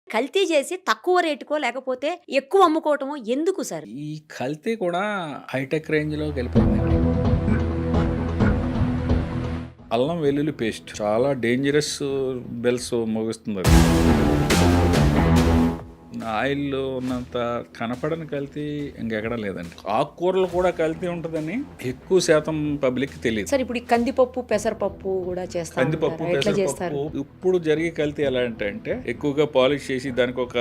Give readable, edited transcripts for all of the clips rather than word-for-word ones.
కల్తీ చేసి తక్కువ రేటుకో లేకపోతే ఎక్కువ అమ్ముకోవటమో ఎందుకు సార్? ఈ కల్తీ కూడా హైటెక్ రేంజ్‌లోకెళ్ళిపోయిందండి. అల్లం వెల్లుల్లి పేస్ట్ చాలా డేంజరస్ బెల్స్ మోగిస్తుందది. ఆయిల్‌లో ఉన్నంత కనపడని కల్తీ ఇంకెక్కడా లేదండి. ఆకుకూరలు కూడా కల్తీ ఉంటదని ఎక్కువ శాతం పబ్లిక్‌కి తెలీదు. సార్ ఇప్పుడు ఈ కందిపప్పు, పెసరపప్పు కూడా చేస్తా కందిపప్పు, ఉంటారా? ఎట్లా చేస్తారు? పెసరపప్పు ఇప్పుడు జరిగే కల్తీ ఎలా అంటే ఎక్కువగా పాలిష్ చేసి దానికి ఒక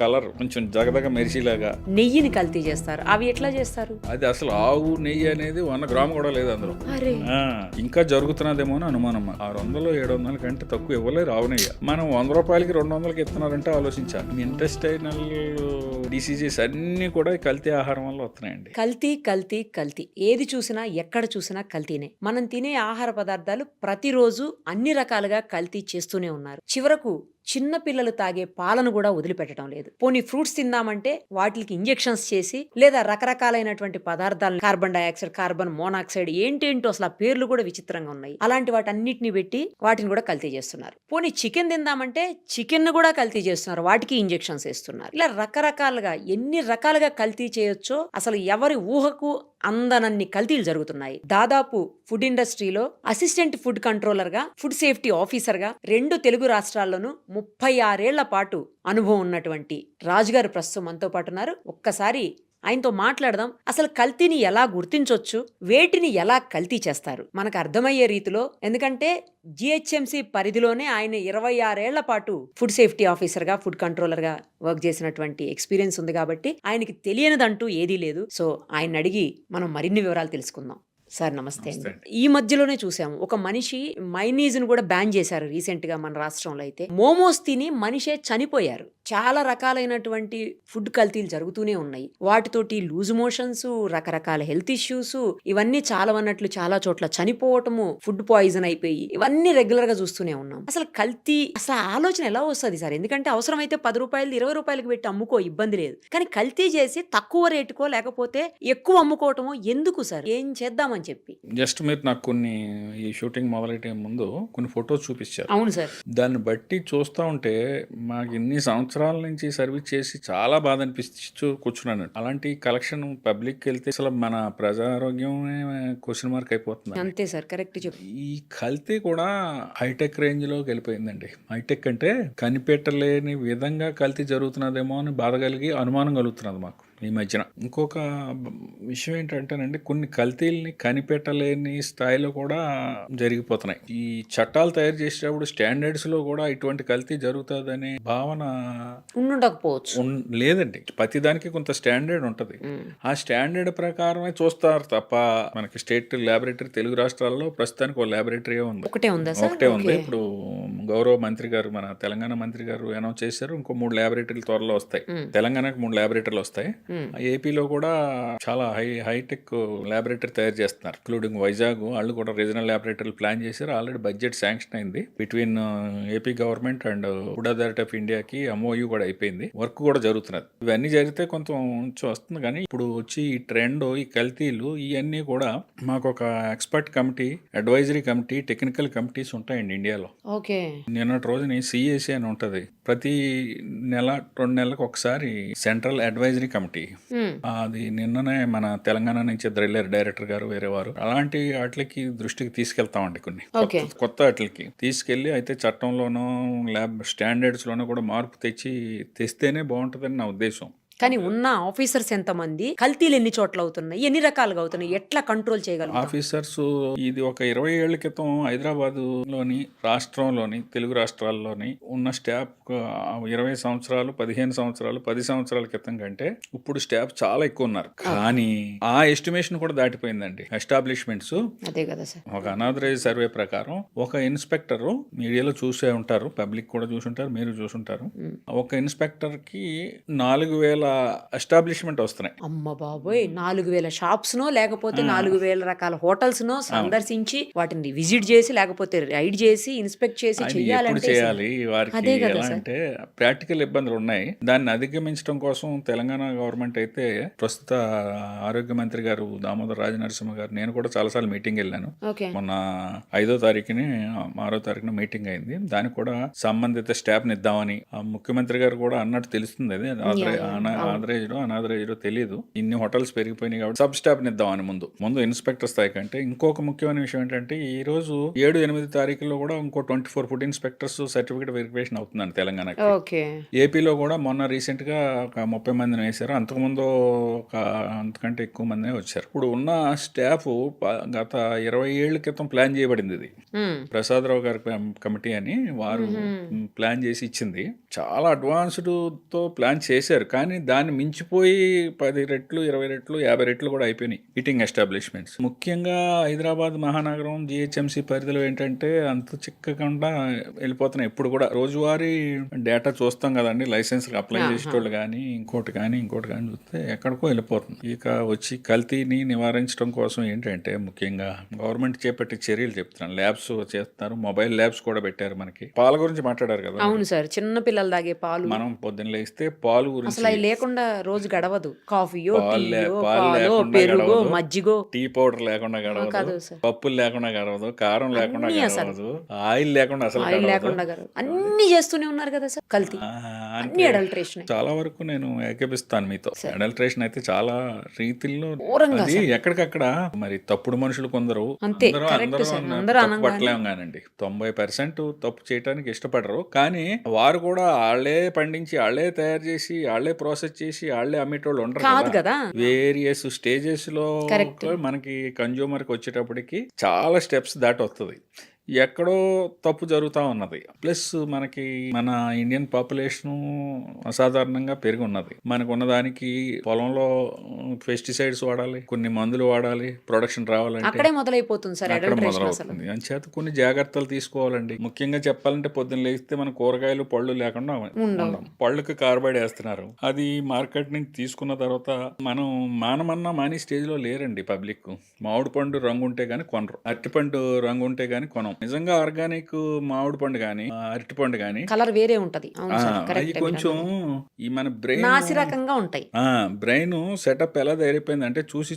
కలర్ కొంచెం జగదగ మెరిసేలాగా నెయ్యిని కల్తీ చేస్తారు. అవి ఎట్లా చేస్తారు? అది అసలు ఆవు నెయ్యి అనేది 100 గ్రాము కూడా లేదు అందులో. అరే ఆ, ఇంకా జరుగుతున్నదేమో అని అనుమానం. 600 700 కంటే తక్కువ ఇవ్వలేరు ఆవు నెయ్యి. మనం 100 రూపాయలకి 200కి ఇస్తున్నారంటే ఆలోచించాలి. ఇంటెస్టైనల్ డిసీజెస్ అన్ని కూడా ఈ కల్తీ ఆహారం వల్ల వస్తున్నాయండి. కల్తీ కల్తీ కల్తీ, ఏది చూసినా ఎక్కడ చూసినా కల్తీనే. మనం తినే ఆహార పదార్థాలు ప్రతిరోజు అన్ని రకాలుగా కల్తీ చేస్తూనే ఉన్నారు. చివరకు చిన్న పిల్లలు తాగే పాలను కూడా వదిలిపెట్టడం లేదు. పోనీ ఫ్రూట్స్ తిందామంటే వాటికి ఇంజెక్షన్స్ చేసి లేదా రకరకాలైనటువంటి పదార్థాలను కార్బన్ డైఆక్సైడ్, కార్బన్ మోనాక్సైడ్ ఏంటేంటో అసలు ఆ పేర్లు కూడా విచిత్రంగా ఉన్నాయి. అలాంటి వాటన్నిటిని పెట్టి వాటిని కూడా కల్తీ చేస్తున్నారు. పోనీ చికెన్ తిందామంటే చికెన్ కూడా కల్తీ చేస్తున్నారు, వాటికి ఇంజెక్షన్స్ వేస్తున్నారు. ఇలా రకరకాలుగా ఎన్ని రకాలుగా కల్తీ చేయొచ్చో అసలు ఎవరి ఊహకు అందనన్ని కల్తీలు జరుగుతున్నాయి. దాదాపు ఫుడ్ ఇండస్ట్రీలో అసిస్టెంట్ ఫుడ్ కంట్రోలర్ గా, ఫుడ్ సేఫ్టీ ఆఫీసర్ గా 2 తెలుగు రాష్ట్రాల్లోనూ 36 ఏళ్ల పాటు అనుభవం ఉన్నటువంటి రాజుగారు ప్రస్తుతం మనతో పాటు ఉన్నారు. ఒక్కసారి ఆయనతో మాట్లాడదాం. అసలు కల్తీని ఎలా గుర్తించొచ్చు, వేటిని ఎలా కల్తీ చేస్తారు మనకు అర్థమయ్యే రీతిలో. ఎందుకంటే జిహెచ్ఎంసి పరిధిలోనే ఆయన 26 ఏళ్ల పాటు ఫుడ్ సేఫ్టీ ఆఫీసర్ గా, ఫుడ్ కంట్రోలర్ గా వర్క్ చేసినటువంటి ఎక్స్పీరియన్స్ ఉంది కాబట్టి ఆయనకి తెలియనిదంటూ ఏదీ లేదు. సో ఆయన అడిగి మనం మరిన్ని వివరాలు తెలుసుకుందాం. సార్ నమస్తే అండి. ఈ మధ్యలోనే చూసాము ఒక మనిషి మైనీస్ ను కూడా బ్యాన్ చేశారు రీసెంట్ గా మన రాష్ట్రంలో. అయితే మోమోస్ తిని మనిషే చనిపోయారు. చాలా రకాలైనటువంటి ఫుడ్ కల్తీలు జరుగుతూనే ఉన్నాయి. వాటితోటి లూజ్ మోషన్స్, రకరకాల హెల్త్ ఇష్యూస్, ఇవన్నీ చాలా అన్నట్లు చాలా చోట్ల చనిపోవటము, ఫుడ్ పాయిజన్ అయిపోయి ఇవన్నీ రెగ్యులర్ గా చూస్తూనే ఉన్నాం. అసలు కల్తీ అసలు ఆలోచన ఎలా వస్తుంది సార్? ఎందుకంటే అవసరమైతే 10 రూపాయలు 20 రూపాయలకి పెట్టి అమ్ముకో, ఇబ్బంది లేదు. కానీ కల్తీ చేసి తక్కువ రేటుకో లేకపోతే ఎక్కువ అమ్ముకోవటమో ఎందుకు సార్? ఏం చేద్దామని చెప్పి. జస్ట్ మీరు నాకు కొన్ని ఈ షూటింగ్ మొదలెట్టే ముందు కొన్ని ఫొటోస్ చూపించారు. అవును సార్. దాన్ని బట్టి చూస్తూ ఉంటే మాకు ఇన్ని సంవత్సరాల నుంచి సర్వీస్ చేసి చాలా బాధ అనిపిస్తూ కూర్చున్నాను. అలాంటి కలెక్షన్ పబ్లిక్ వెళ్తే అసలు మన ప్రజారోగ్యం క్వశ్చన్ మార్క్ అయిపోతుంది. అంతే సార్, కరెక్ట్ చెప్పు. ఈ కల్తీ కూడా హైటెక్ రేంజ్ లోకి వెళ్ళిపోయిందండి. హైటెక్ అంటే కనిపెట్టలేని విధంగా కల్తీ జరుగుతున్నదేమో అని బాధ కలిగి అనుమానం కలుగుతున్నది మాకు ఈ మధ్యన. ఇంకొక విషయం ఏంటంటేనండి, కొన్ని కల్తీల్ని కనిపెట్టలేని స్థాయిలో కూడా జరిగిపోతున్నాయి. ఈ చట్టాలు తయారు చేసేటప్పుడు స్టాండర్డ్స్ లో కూడా ఇటువంటి కల్తీ జరుగుతుందనే భావన ఉండకపోవచ్చు. లేదండి. ప్రతిదానికి కొంత స్టాండర్డ్ ఉంటది. ఆ స్టాండర్డ్ ప్రకారమే చూస్తారు తప్ప మనకి స్టేట్ ల్యాబొరేటరీ తెలుగు రాష్ట్రాల్లో ప్రస్తుతానికి ఒక ల్యాబొరేటరీ ఉంది. ఒకటే ఉందా సార్? ఒకటే ఉంది. ఇప్పుడు గౌరవ మంత్రి గారు, మన తెలంగాణ మంత్రి గారు అనౌన్స్ చేశారు, ఇంకో 3 ల్యాబొరేటరీలు త్వరలో వస్తాయి. తెలంగాణకు 3 ల్యాబొరేటరీలు వస్తాయి. ఏపీలో కూడా చాలా హైటెక్ ల్యాబొరేటరీ తయారు చేస్తున్నారు, ఇంక్లూడింగ్ వైజాగ్. వాళ్ళు కూడా రీజనల్ ల్యాబొరేటరీలు ప్లాన్ చేశారు. ఆల్రెడీ బడ్జెట్ శాంక్షన్ అయింది between AP government and food authority of ఇండియాకి. MOU కూడా అయిపోయింది, వర్క్ కూడా జరుగుతున్నది. ఇవన్నీ జరిగితే కొంచెం వస్తుంది. కానీ ఇప్పుడు వచ్చి ఈ ట్రెండ్, ఈ కల్తీలు ఇవన్నీ కూడా మాకు ఒక expert committee, advisory committee, technical committees ఉంటాయండి ఇండియాలో. ఓకే. నిన్నటి రోజుని CAC అని ఉంటది. ప్రతి నెల 2 నెలలకు ఒకసారి సెంట్రల్ అడ్వైజరీ కమిటీ. అది నిన్ననే మన తెలంగాణ నుంచి డైరెక్టర్ గారు వేరే వారు అలాంటి వాటికి దృష్టికి తీసుకెళ్తామండి. కొన్ని కొత్త వాటికి తీసుకెళ్లి అయితే చట్టంలోనూ ల్యాబ్ స్టాండర్డ్స్ లోనూ కూడా మార్పు తెస్తేనే బాగుంటుందని నా ఉద్దేశం. కానీ ఉన్న ఆఫీసర్స్ ఎంతమంది, కల్తీలు ఎన్ని చోట్ల అవుతున్నాయి, ఎన్ని రకాలుగా అవుతున్నాయి, ఎట్లా కంట్రోల్ చేయగలం? ఆఫీసర్స్ ఇది ఒక 20 ఏళ్ల క్రితం హైదరాబాద్ లోని రాష్ట్రంలోని తెలుగు రాష్ట్రాల్లోని ఉన్న స్టాఫ్ 20 సంవత్సరాలు 15 సంవత్సరాలు 10 సంవత్సరాల క్రితం కంటే ఇప్పుడు స్టాఫ్ చాలా ఎక్కువ ఉన్నారు. కానీ ఆ ఎస్టిమేషన్ కూడా దాటిపోయిందండి. ఎస్టాబ్లిష్మెంట్స్ అదే కదా సార్. ఒక అనాథరైజ్ సర్వే ప్రకారం ఒక ఇన్స్పెక్టర్, మీడియాలో చూసే ఉంటారు, పబ్లిక్ కూడా చూసుంటారు, మీరు చూసుంటారు, ఒక ఇన్స్పెక్టర్ కి 4,000 ఎస్టాబ్లిష్మెంట్ వస్తున్నాయి. అమ్మ బాబోయ్! 4000 షాప్స్‌నో లేకపోతే 4000 రకాల హోటల్స్‌నో సందర్శించి వాటిని విజిట్ చేసి లేకపోతే రైడ్ చేసి ఇన్స్పెక్ట్ చేసి ఆయన ఎప్పుడు చెయ్యాలంటే చేయాలి వారికి అదే కదా ఎలా సార్. అంటే ప్రాక్టికల్ ఇబ్బందులు ఉన్నాయి. దాన్ని అధిగమించడం కోసం తెలంగాణ గవర్నమెంట్ అయితే ప్రస్తుత ఆరోగ్య మంత్రి గారు దామోదర్ రాజనరసింహ గారు, నేను కూడా చాలాసార్లు మీటింగ్ వెళ్ళాను. ఓకే. మొన్న 5వ తారీఖుని 6వ తారీఖున మీటింగ్ అయింది. దానికి కూడా సంబంధిత స్టాఫ్ని ఇద్దామని ముఖ్యమంత్రి గారు కూడా అన్నట్టు తెలుస్తుంది. అది అనాథరైజ్డో తెలియదు. ఇన్ని హోటల్స్ పెరిగిపోయినాయి కాబట్టి సబ్ స్టాఫ్ని ఇద్దామని ముందు ఇన్స్పెక్టర్ స్థాయి కంటే. ఇంకొక ముఖ్యమైన విషయం ఏంటంటే ఈ రోజు 7-8 తారీఖుల్లో కూడా ఇంకో 24 ఫుడ్ ఇన్స్పెక్టర్స్ సర్టిఫికేట్ వెరిఫికేషన్ అవుతుందండి తెలంగాణకి. ఓకే. ఏపీలో కూడా మొన్న రీసెంట్ గా ఒక 30 మందిని వేశారు. అంతకుముందు ఒక అంతకంటే ఎక్కువ మందినే వచ్చారు. ఇప్పుడు ఉన్న స్టాఫ్ గత 20 ఏళ్ల క్రితం ప్లాన్ చేయబడింది. ఇది హ్మ్. ప్రసాదరావు గారి కమిటీ అని వారు ప్లాన్ చేసి ఇచ్చింది. చాలా అడ్వాన్స్డ్ తో ప్లాన్ చేశారు. కానీ దాన్ని మించిపోయి 10 రెట్లు 20 రెట్లు 50 రెట్లు కూడా అయిపోయినాయి ఈటింగ్ ఎస్టాబ్లిష్మెంట్స్. ముఖ్యంగా హైదరాబాద్ మహానగరం జిహెచ్ఎంసీ పరిధిలో ఏంటంటే అంత చిక్కకుండా వెళ్ళిపోతున్నాయి. ఇప్పుడు కూడా రోజువారీ డేటా చూస్తాం కదండి, లైసెన్స్ అప్లై చేసేటోళ్ళు కానీ ఇంకోటి కానీ చూస్తే ఎక్కడికో వెళ్ళిపోతుంది. ఇక వచ్చి కల్తీని నివారించడం కోసం ఏంటంటే ముఖ్యంగా గవర్నమెంట్ చేపట్టే చర్యలు చెప్తున్నాను. ల్యాబ్స్ చేస్తున్నారు, మొబైల్ ల్యాబ్స్ కూడా పెట్టారు. మనకి పాల గురించి మాట్లాడారు కదా. అవును సార్, చిన్న పిల్లలు తాగే పాలు మనం పొద్దున్న లేస్తే పాలు గురించి అసలు అవి లేకుండా రోజు గడవదు. కాఫీయో పాలు టీయో పాలు పాలో లేకుండా పెరుగో గడవదు, మజ్జిగో టీ పౌడర్ లేకుండా గడవదు, కాదు సార్. పప్పులు లేకుండా గడవదు, కారం లేకుండా అన్నీ అసలు. గడవదు, ఆయిల్ లేకుండా అసలు ఆయిల్ గడవదు. లేకుండా గడవదు. అన్ని చేస్తూనే ఉన్నారు కదా సార్ కల్తీ. అన్ని అడల్ట్రేషన్. చాలా వరకు నేను ఏకీపిస్తాను మీతో. అడల్ట్రేషన్ అయితే చాలా రీతిల్లో ఘోరంగా అది ఎక్కడికక్కడ మరి తప్పుడు మనుషులు కొందరు అంతే, అందరూ correct అందరూ సార్. అందరూ తప్పు అనంగానే. పట్టలేం కానండి. 90% తప్పు చేయడానికి ఇష్టపడరు. కానీ వారు కూడా వాళ్ళే పండించి వాళ్ళే తయారు చేసి వాళ్ళే ప్రాసెస్ చేసి వాళ్ళే అమ్మేటోళ్ళు ఉండరు కాదు కదా. కదా. వేరియస్ స్టేజెస్ లో Correct. మనకి కన్జ్యూమర్ కి వచ్చేటప్పటికి చాలా స్టెప్స్ దాటి వస్తుంది. ఎక్కడో తప్పు జరుగుతూ ఉన్నది. ప్లస్ మనకి మన ఇండియన్ పాపులేషన్ అసాధారణంగా పెరిగి ఉన్నది. మనకు ఉన్నదానికి పొలంలో పెస్టిసైడ్స్ వాడాలి, కొన్ని మందులు వాడాలి, ప్రొడక్షన్ రావాలంటే అక్కడే మొదలైపోతుంది సార్ అక్కడ అడల్ట్రేషన్ అసలు. మొదలవుతుంది. అంచేత కొన్ని జాగ్రత్తలు తీసుకోవాలండి. ముఖ్యంగా చెప్పాలంటే పొద్దున్న లేస్తే మన కూరగాయలు పళ్ళు లేకుండా ఉండవు. పళ్ళుకి కార్బైడ్ వేస్తున్నారు. అది మార్కెట్ నుంచి తీసుకున్న తర్వాత మనం మానమన్నా స్టేజ్ లో లేరండి పబ్లిక్. మామిడి పండు రంగు ఉంటే గానీ కొనరు, అరటిపండు రంగు ఉంటే గానీ కొనం. నిజంగా ఆర్గానిక్ మామిడి పండు గానీ అరటి పండు గానీ కలర్ వేరే ఉంటది. అవును సార్, అవి కరెక్ట్. కొంచెం ఈ మన బ్రెయిన్ నాసి రకంగా ఉంటాయి. బ్రెయిన్ సెటప్ ఎలా తయారైపోయింది అంటే చూసి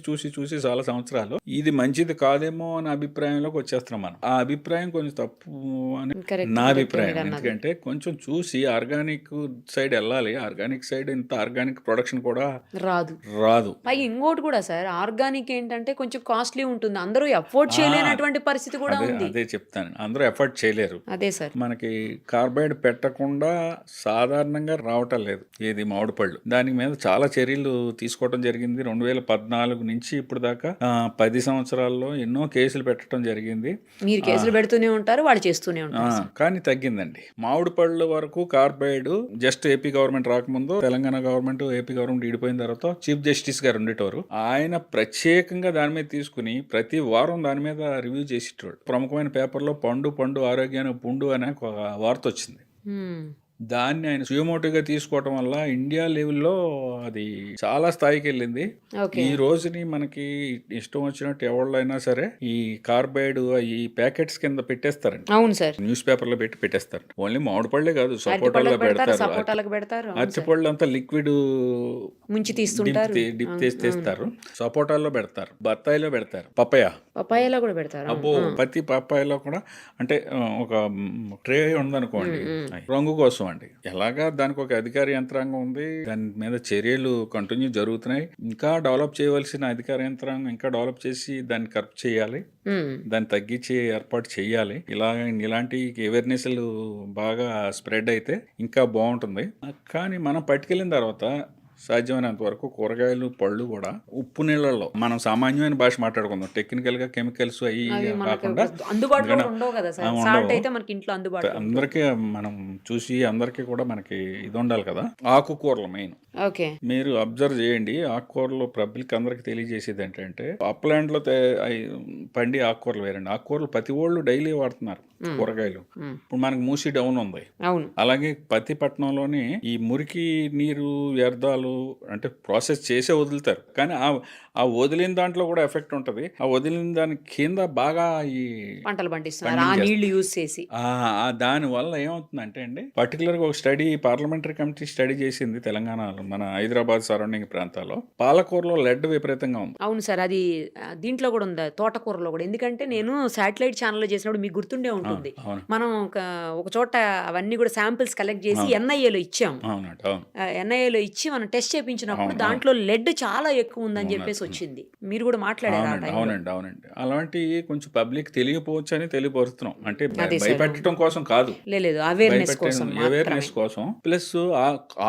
చాలా సంవత్సరాలు ఇది మంచిది కాదేమో అనే అభిప్రాయంలోకి వచ్చేస్తున్నాం మనం. ఆ అభిప్రాయం కొంచెం తప్పు అని Correct, నా correct అభిప్రాయం. మీరు అన్నది. ఎందుకంటే కొంచెం చూసి ఆర్గానిక్ సైడ్ వెళ్ళాలి. ఆర్గానిక్ సైడ్ ఇంత ఆర్గానిక్ ప్రొడక్షన్ కూడా రాదు. పై ఇంకోటి కూడా సార్, ఆర్గానిక్ ఏంటంటే కొంచెం కాస్ట్లీ ఉంటుంది. అందరూ అఫోర్డ్ చేయలేనటువంటి పరిస్థితి కూడా ఉంది. అదే చెప్తాను, అందరూ ఎఫర్ట్ చేయలేరు. అదే సార్. మనకి కార్బైడ్ పెట్టకుండా సాధారణంగా రావటం లేదు ఏది మామిడి పళ్ళు. దాని మీద చాలా చర్యలు తీసుకోవడం జరిగింది. 2014 నుంచి ఇప్పుడు దాకా 10 సంవత్సరాల్లో ఎన్నో కేసులు పెట్టడం జరిగింది. మీరు కేసులు పెడుతూనే ఉంటారు, వాళ్ళు చేస్తూనే ఉంటారు సార్. కానీ తగ్గిందండి. మామిడి పళ్ళ వరకు కార్బైడ్ జస్ట్ ఏపీ గవర్నమెంట్ రాకముందు, తెలంగాణ గవర్నమెంట్ ఏపీ గవర్నమెంట్ విడిపోయిన తర్వాత చీఫ్ జస్టిస్ గారు ఉండేటోరు. ఆయన ప్రత్యేకంగా దాని మీద తీసుకుని ప్రతి వారం దాని మీద రివ్యూ చేసేటోడు. ప్రముఖమైన పేపర్లో పండు ఆరోగ్యానికి పుండు అనే ఒక వార్త వచ్చింది. దాన్ని ఆయన సుయమోటోగా తీసుకోవటం వల్ల ఇండియా లెవెల్లో అది చాలా స్థాయికి వెళ్ళింది. ఈ రోజుని మనకి ఇష్టం వచ్చినట్టు ఎవళ్ళైనా సరే ఈ కార్బైడ్ ఈ ప్యాకెట్స్ కింద పెట్టేస్తారండి. అవును సార్. న్యూస్ పేపర్ లో పెట్టేస్తారు. ఓన్లీ మామిడి పళ్ళే కాదు, సపోటాలో పెడతారు. అరటిపళ్ళు అంతా లిక్విడ్ ముంచి తీస్తుంటారు, డిప్ తీస్తారు. సపోటాల్లో పెడతారు, బత్తాయిలో పెడతారు, పపాయాలో కూడా పెడతారు. అబ్బో, ప్రతి పపాయాలో కూడా అంటే ఒక ట్రే ఉందనుకోండి రంగు కోసం అండి. ఎలాగా దానికి ఒక అధికార యంత్రాంగం ఉంది, దాని మీద చర్యలు కంటిన్యూ జరుగుతున్నాయి. ఇంకా డెవలప్ చేయవలసిన అధికార యంత్రాంగం ఇంకా డెవలప్ చేసి దాన్ని కరెక్ట్ చేయాలి, దాన్ని తగ్గించి ఏర్పాటు చేయాలి. ఇలాంటి అవేర్నెస్లు బాగా స్ప్రెడ్ అయితే ఇంకా బాగుంటుంది. కానీ మనం పట్టుకెళ్ళిన తర్వాత సాధ్యమైనంత వరకు కూరగాయలు పళ్ళు కూడా ఉప్పు నీళ్ళల్లో, మనం సామాన్యమైన భాష మాట్లాడుకుందాం, టెక్నికల్ గా కెమికల్స్ అవి కాకుండా అందరికీ మనం చూసి అందరికీ కూడా మనకి ఇది ఉండాలి కదా. ఆకుకూరలు మెయిన్ మీరు అబ్జర్వ్ చేయండి. ఆకుకూరలు పబ్లిక్ అందరికి తెలియజేసేది ఏంటంటే అప్లాండ్ లో పండి ఆకుకూరలు వేరండి. ఆకుకూరలు ప్రతి వాళ్ళు డైలీ వాడుతున్నారు కూరగాయలు. ఇప్పుడు మనకి మూసి డౌన్ ఉంది, అలాగే పత్తిపట్నంలోని ఈ మురికి నీరు వ్యర్థాలు పాలు అంటే ప్రాసెస్ చేసే వదులుతారు, కానీ ఆ వదిలిన దాంట్లో కూడా ఎఫెక్ట్ ఉంటుంది. ఆ వదిలిన దాని కింద బాగా ఈ పంటలు పండిస్తున్నారు ఆ నీళ్లు యూజ్ చేసి. దాని వల్ల ఏమవుతుందంటే అండి, పర్టికులర్గా ఒక స్టడీ పార్లమెంటరీ కమిటీ స్టడీ చేసింది తెలంగాణలో, మన హైదరాబాద్ సరౌండింగ్ ప్రాంతాల్లో పాలకూరలో లెడ్ విపరీతంగా ఉంది. అవును సార్, అది దీంట్లో కూడా ఉంది, తోటకూరలో కూడా. ఎందుకంటే నేను శాటిలైట్ ఛానల్లో చేసినప్పుడు మీకు గుర్తుండే ఉంటుంది, అవును మనం ఒక చోట అవన్నీ కూడా శాంపిల్స్ కలెక్ట్ చేసి ఎన్ఐఏలో ఇచ్చాము. అవునండి, అవును ఎన్ఐఏలో ఇచ్చి మనం టెస్ట్ చేయించినప్పుడు దాంట్లో లెడ్ చాలా ఎక్కువ ఉందని చెప్పేసి వచ్చింది. మీరు కూడా మాట్లాడారు ఆ టైంలో. అవునండి. అలాంటివి కొంచెం పబ్లిక్ తెలియకపోవచ్చు అని తెలియపరుస్తున్నాం. అంటే అదే సార్. భయపెట్టడం కోసం కాదు, లేదు, అవేర్నెస్ కోసం అవేర్నెస్ కోసం. ప్లస్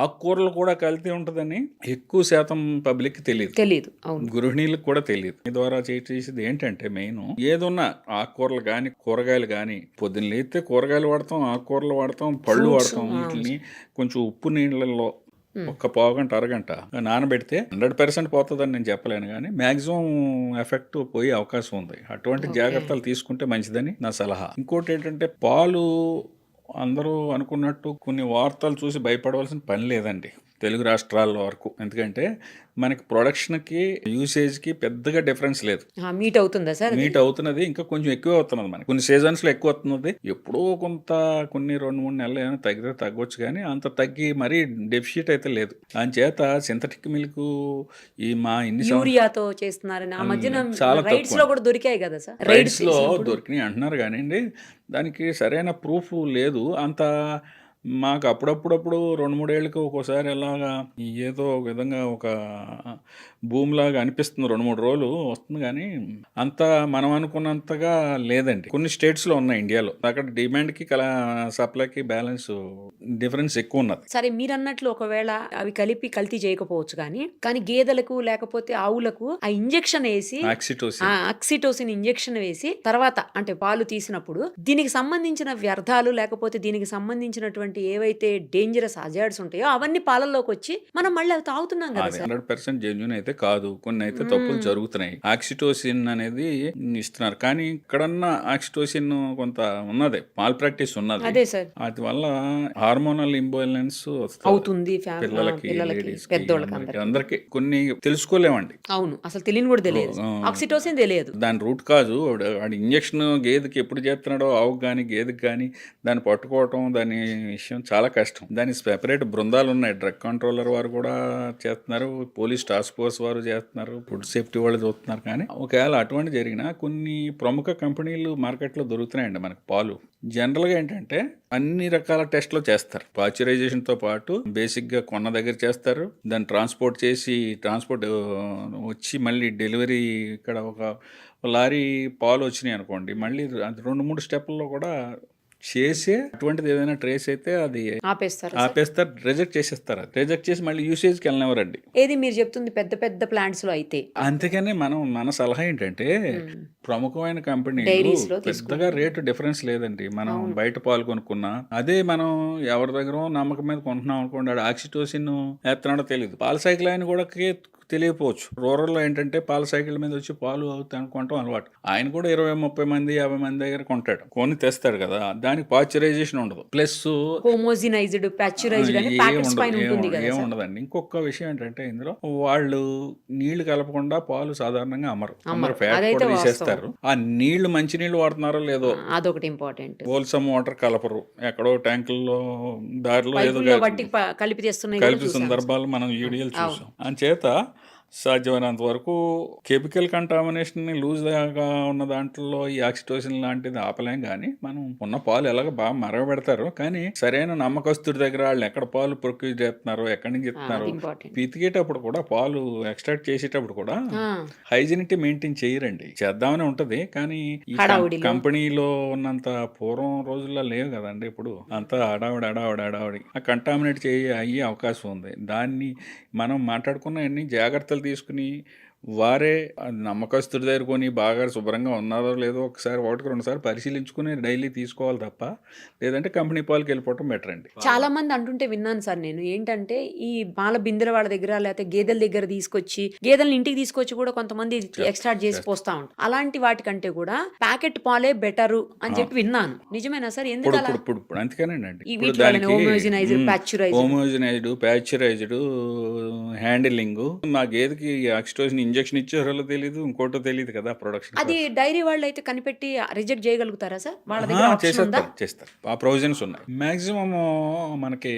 ఆకుకూరలు కూడా కల్తీ ఉంటుందని ఎక్కువ శాతం పబ్లిక్ తెలియదు. అవును, గృహిణీలకు కూడా తెలియదు. ఈ ద్వారా చేసేది ఏంటంటే మెయిన్ ఏదున్నా ఆకుకూరలు కానీ కూరగాయలు కానీ, పొద్దున్న లేస్తే కూరగాయలు వాడతాం, ఆకుకూరలు వాడతాం, పళ్ళు వాడతాం. వీటిని కొంచెం ఉప్పు నీళ్ళల్లో ఒక్క పావుగంట అరగంట నానబెడితే 100% పోతుందని నేను చెప్పలేను, కానీ మ్యాక్సిమం ఎఫెక్ట్ పోయే అవకాశం ఉంది. అటువంటి జాగ్రత్తలు తీసుకుంటే మంచిదని నా సలహా. ఇంకోటి ఏంటంటే, పాలు అందరూ అనుకున్నట్టు కొన్ని వార్తలు చూసి భయపడవలసిన పని లేదండి తెలుగు రాష్ట్రాల వరకు. ఎందుకంటే మనకి ప్రొడక్షన్కి యూసేజ్కి పెద్దగా డిఫరెన్స్ లేదు. మీట్ అవుతుందా సార్? మీట్ అవుతున్నది, ఇంకా కొంచెం ఎక్కువ అవుతున్నది. మనకి కొన్ని సీజన్స్లో ఎక్కువ అవుతున్నది, ఎప్పుడో కొంత కొన్ని 2-3 నెలలు ఏమైనా తగ్గితే తగ్గొచ్చు, కానీ అంత తగ్గి మరీ డెఫిషిట్ అయితే లేదు. చేత సింథటిక్ మిల్క్ ఈ యూరియాతో చేస్తున్నారని ఆ మధ్యన చాలా రైడ్స్ లో కూడా దొరికాయి కదా సార్? రైడ్స్ లో దొరికినాయి అంటున్నారు, కానీ దానికి సరైన ప్రూఫ్ లేదు అంత. మాకు అప్పుడప్పుడు 2-3 ఏళ్ళకి ఒక్కోసారి ఎలాగా ఏదో ఒక విధంగా ఒక భూమిలాగా అనిపిస్తుంది, 2-3 రోజులు వస్తుంది, కానీ అంత మనం అనుకున్నంతగా లేదండి. కొన్ని స్టేట్స్లో ఉన్నాయి ఇండియాలో, అక్కడ డిమాండ్కి సప్లైకి బ్యాలెన్స్ డిఫరెన్స్ ఎక్కువ ఉన్నది. సరే, మీరు అన్నట్లు ఒకవేళ అవి కలిపి కల్తీ చేయకపోవచ్చు, కానీ గేదెలకు లేకపోతే ఆవులకు ఆ ఇంజెక్షన్ వేసి ఆక్సిటోసిన్ ఇంజెక్షన్ వేసి తర్వాత అంటే పాలు తీసినప్పుడు దీనికి సంబంధించిన వ్యర్థాలు లేకపోతే దీనికి సంబంధించినటువంటి ఏవైతే డేంజరస్ అజార్డ్స్ ఉంటాయో అవన్నీ పాలల్లోకి వచ్చి మనం మళ్ళీ అవి తాగుతున్నాం కదా సార్. 100% జెన్యూన్ అయితే కాదు, కొన్ని అయితే తప్పులు జరుగుతున్నాయి. ఆక్సిటోసిన్ అనేది ఇస్తున్నారు, కానీ ఇక్కడన్నా ఆక్సిటోసిన్ కొంత ఉన్నది, మాల్ ప్రాక్టీస్ ఉన్నది. అదే సార్, అది వల్ల హార్మోనల్ ఇంబాలెన్స్ అవుతుంది పిల్లలకి, పెద్దోళ్ళకి, అందరికి కొన్ని తెలుసుకోలేమండి. అవును, అసలు తెలియని కూడా తెలియదు, ఆక్సిటోసిన్ తెలియదు. దాని రూట్ కాజు వాడి ఇంజక్షన్ గేదెకి ఎప్పుడు చేస్తున్నాడో, ఆవుకి కానీ గేదెకి కానీ దాన్ని పట్టుకోవటం, దాని విషయం చాలా కష్టం. దానికి సెపరేట్ బృందాలు ఉన్నాయి, డ్రగ్ కంట్రోలర్ వారు కూడా చేస్తున్నారు, పోలీస్ టాస్క్ ఫోర్స్ వారు చేస్తున్నారు, ఫుడ్ సేఫ్టీ వాళ్ళు చూస్తున్నారు. కానీ ఒకవేళ అటువంటి జరిగినా కొన్ని ప్రముఖ కంపెనీలు మార్కెట్లో దొరుకుతున్నాయండి మనకు పాలు. జనరల్గా ఏంటంటే అన్ని రకాల టెస్ట్లు చేస్తారు, పాశ్చరైజేషన్తో పాటు బేసిక్గా కొన్న దగ్గర చేస్తారు, దాన్ని ట్రాన్స్పోర్ట్ చేసి వచ్చి మళ్ళీ డెలివరీ ఇక్కడ ఒక లారీ పాలు వచ్చినాయి అనుకోండి, మళ్ళీ 2-3 స్టెప్లలో కూడా చేసే అటువంటిది ఏదైనా ట్రేస్ అయితే అది ఆపేస్తారు, రిజెక్ట్ చేసేస్తారు. అది రిజెక్ట్ చేసి మళ్ళీ యూసేజ్కి వెళ్ళినవారండి. ఏది మీరు చెప్తుంది పెద్ద పెద్ద ప్లాంట్స్ లో అయితే. అందుకనే మన సలహా ఏంటంటే, ప్రముఖమైన కంపెనీ పెద్దగా రేటు డిఫరెన్స్ లేదండి. మనం బయట పాలు కొనుక్కున్నా అదే మనం ఎవరి దగ్గర నమ్మకం మీద కొంటున్నాం అనుకోండి, ఆడు ఆక్సిటోసిన్ ఎత్తనాడో తెలియదు, పాల సైకిల్ ఆయన కూడా తెలియకపోవచ్చు. రూరల్లో ఏంటంటే పాల సైకిల్ మీద వచ్చి పాలు అనుకుంటాం అలవాటు. ఆయన కూడా 20-30 మంది 50 మంది దగ్గర కొంటాడు, కొని తెస్తాడు కదా, దానికి పాశ్చరైజేషన్ ఉండదు, ప్లస్ ఏముండదండి. ఇంకొక విషయం ఏంటంటే, ఇందులో వాళ్ళు నీళ్లు కలపకుండా పాలు సాధారణంగా అమ్మరు, ఫ్యాట్ కూడా తీసేస్తారు. ఆ నీళ్లు మంచి నీళ్లు వాడుతున్నారో లేదో అదొకటి ఇంపార్టెంట్. హోల్సమ్ వాటర్ కలపరు, ఎక్కడో ట్యాంకుల్లో దారిలో ఏదో కలిపి సందర్భాలు మనం వీడియోలు చూసాం. అంచేత సాధ్యమైనంత వరకు కెమికల్ కంటామినేషన్ని లూజ్గా ఉన్న దాంట్లో ఈ ఆక్సిటోసిన్ లాంటిది ఆపలేం, కానీ మనం ఉన్న పాలు ఎలాగ బాగా మరగబెడతారు, కానీ సరైన నమ్మకస్తుడి దగ్గర వాళ్ళు ఎక్కడ పాలు ప్రొక్యూర్ చేస్తున్నారో, ఎక్కడి నుంచి ఇస్తున్నారు, పితికేటప్పుడు కూడా పాలు ఎక్స్ట్రాక్ట్ చేసేటప్పుడు కూడా హైజీనిటీ మెయింటైన్ చేయరండి. చేద్దామని ఉంటది, కానీ ఈ కంపెనీలో ఉన్నంత పూర్వం రోజుల్లో లేవు కదండి, ఇప్పుడు అంతా అడావిడి ఆ కంటామినేట్ అయ్యే అవకాశం ఉంది. దాన్ని మనం మాట్లాడుకున్న అన్ని జాగ్రత్తలు తీసుకుని వారే నమ్మకస్తుడి దగ్గర కొని బాగా శుభ్రంగా ఉన్నారో లేదో ఒకసారి ఒకటికి 2 సార్లు పరిశీలించుకుని డైలీ తీసుకోవాలి తప్ప, లేదంటే కంపెనీ పాలకి వెళ్ళిపోవటం బెటర్ అండి. చాలా మంది అంటుంటే విన్నాను సార్ నేను. ఏంటంటే ఈ పాల బిందెల వాళ్ళ దగ్గర లేకపోతే గేదెల దగ్గర తీసుకొచ్చి గేదెలను ఇంటికి తీసుకొచ్చి కూడా కొంతమంది ఎక్స్ట్రాక్ట్ చేసి పోస్తా ఉంటారు. అలాంటి వాటికంటే కూడా ప్యాకెట్ పాలే బెటరు అని చెప్పి విన్నాను. నిజమేనా సార్? ఎందుకు అలా? ఇప్పుడు అందుకేనండి. ఈ ఇప్పుడు వీటిలోనే దానికి homogenised, pasteurised. Homogenised, pasteurised, handling, మా గేదెకి ఆక్సిటోసిన్ ఇంజెక్షన్ ఇచ్చారో తెలియదు, ఇంకోటో తెలియదు కదా ప్రొడక్షన్. అది డైరీ వాళ్ళు అయితే కనిపెట్టి రిజెక్ట్ చేయగలుగుతారా సార్? వాళ్ళ దగ్గర ఆప్షన్ ఉందా? చేస్తారు. ఆ ప్రొవిజన్స్ ఉన్నాయి. మాక్సిమం మనకి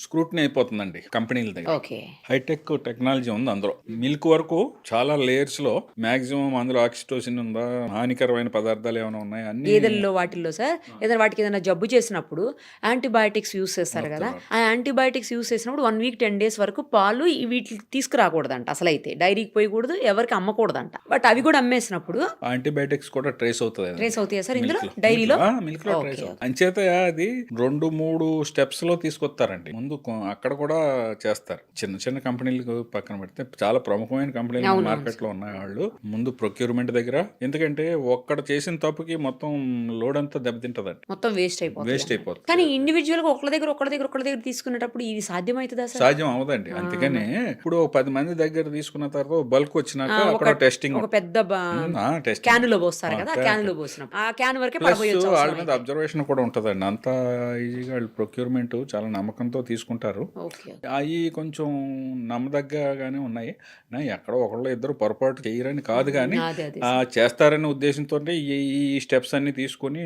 స్క్రూటినీ అయిపోతుందండి కంపెనీల దగ్గర. ఓకే. హైటెక్ టెక్నాలజీ ఉంది అందులో. మిల్క్ వరకు చాలా లేయర్స్ లో మాక్సిమం అందులో ఆక్సిటోసిన్ ఉందా, హానికరమైన పదార్థాలు ఏమైనా ఉన్నాయి అన్ని గేదెల్లో వాటిల్లో సార్ ఏదైనా వాటికి ఏదైనా జబ్బు చేసినప్పుడు యాంటీబయాటిక్స్ యూస్ చేస్తారు కదా, ఆ యాంటీబయాటిక్స్ యూస్ చేసినప్పుడు 1 వీక్ 10 days వరకు పాలు వీటికి తీసుకురాకూడదంట. అసలు అయితే డైరీకి పోయకూడదు, ఎవరికి అమ్మకూడదంట. బట్ అవి కూడా అమ్మేసినప్పుడు యాంటీబయాటిక్స్ కూడా ట్రేస్ అవుతుంది. ట్రేస్ అవుతాయా సార్ ఇందులో? డైరీలో మిల్క్ లో ట్రేస్ అవుతుంది. అంచేత అది 2-3 స్టెప్స్ లో తీసుకొస్తారండి. ముందు అక్కడ కూడా చేస్తారు. చిన్న చిన్న కంపెనీలకు పక్కన పెడితే చాలా ప్రముఖమైన కంపెనీలు మార్కెట్ లో ఉన్నాయి. వాళ్ళు ముందు ప్రొక్యూర్మెంట్ దగ్గర, ఎందుకంటే ఒక్కడ చేసిన తప్పుకి మొత్తం లోడ్ అంతా దెబ్బతింటదండి, మొత్తం వేస్ట్ అయిపోతుంది. కానీ ఇండివిజువల్ గా ఒకళ్ళ దగ్గర తీసుకునేటప్పుడు ఇది సాధ్యమవుతుందా సార్? సాధ్యం అవదండి. అందుకనే ఇప్పుడు 10 మంది దగ్గర తీసుకున్న తర్వాత బల్క్ వచ్చినాక అక్కడ టెస్టింగ్, ఒక పెద్ద క్యానులో పోస్తారు కదా, క్యానులో పోసినప్పుడు ఆ క్యాన్ వరకే పడబోయొచ్చు. వాళ్ళ మీద అబ్జర్వేషన్ కూడా ఉంటదండి. అంత ఈజీగా వాళ్ళు ప్రొక్యూర్మెంట్ చాలా నమ్మకంతో తీసుకుంటారు. అవి కొంచెం నమ్మదగ్గగానే ఉన్నాయి. ఎక్కడో ఒకళ్ళు ఇద్దరు పొరపాటు చేయరని కాదు, కానీ చేస్తారనే ఉద్దేశంతో ఈ స్టెప్స్ అన్ని తీసుకుని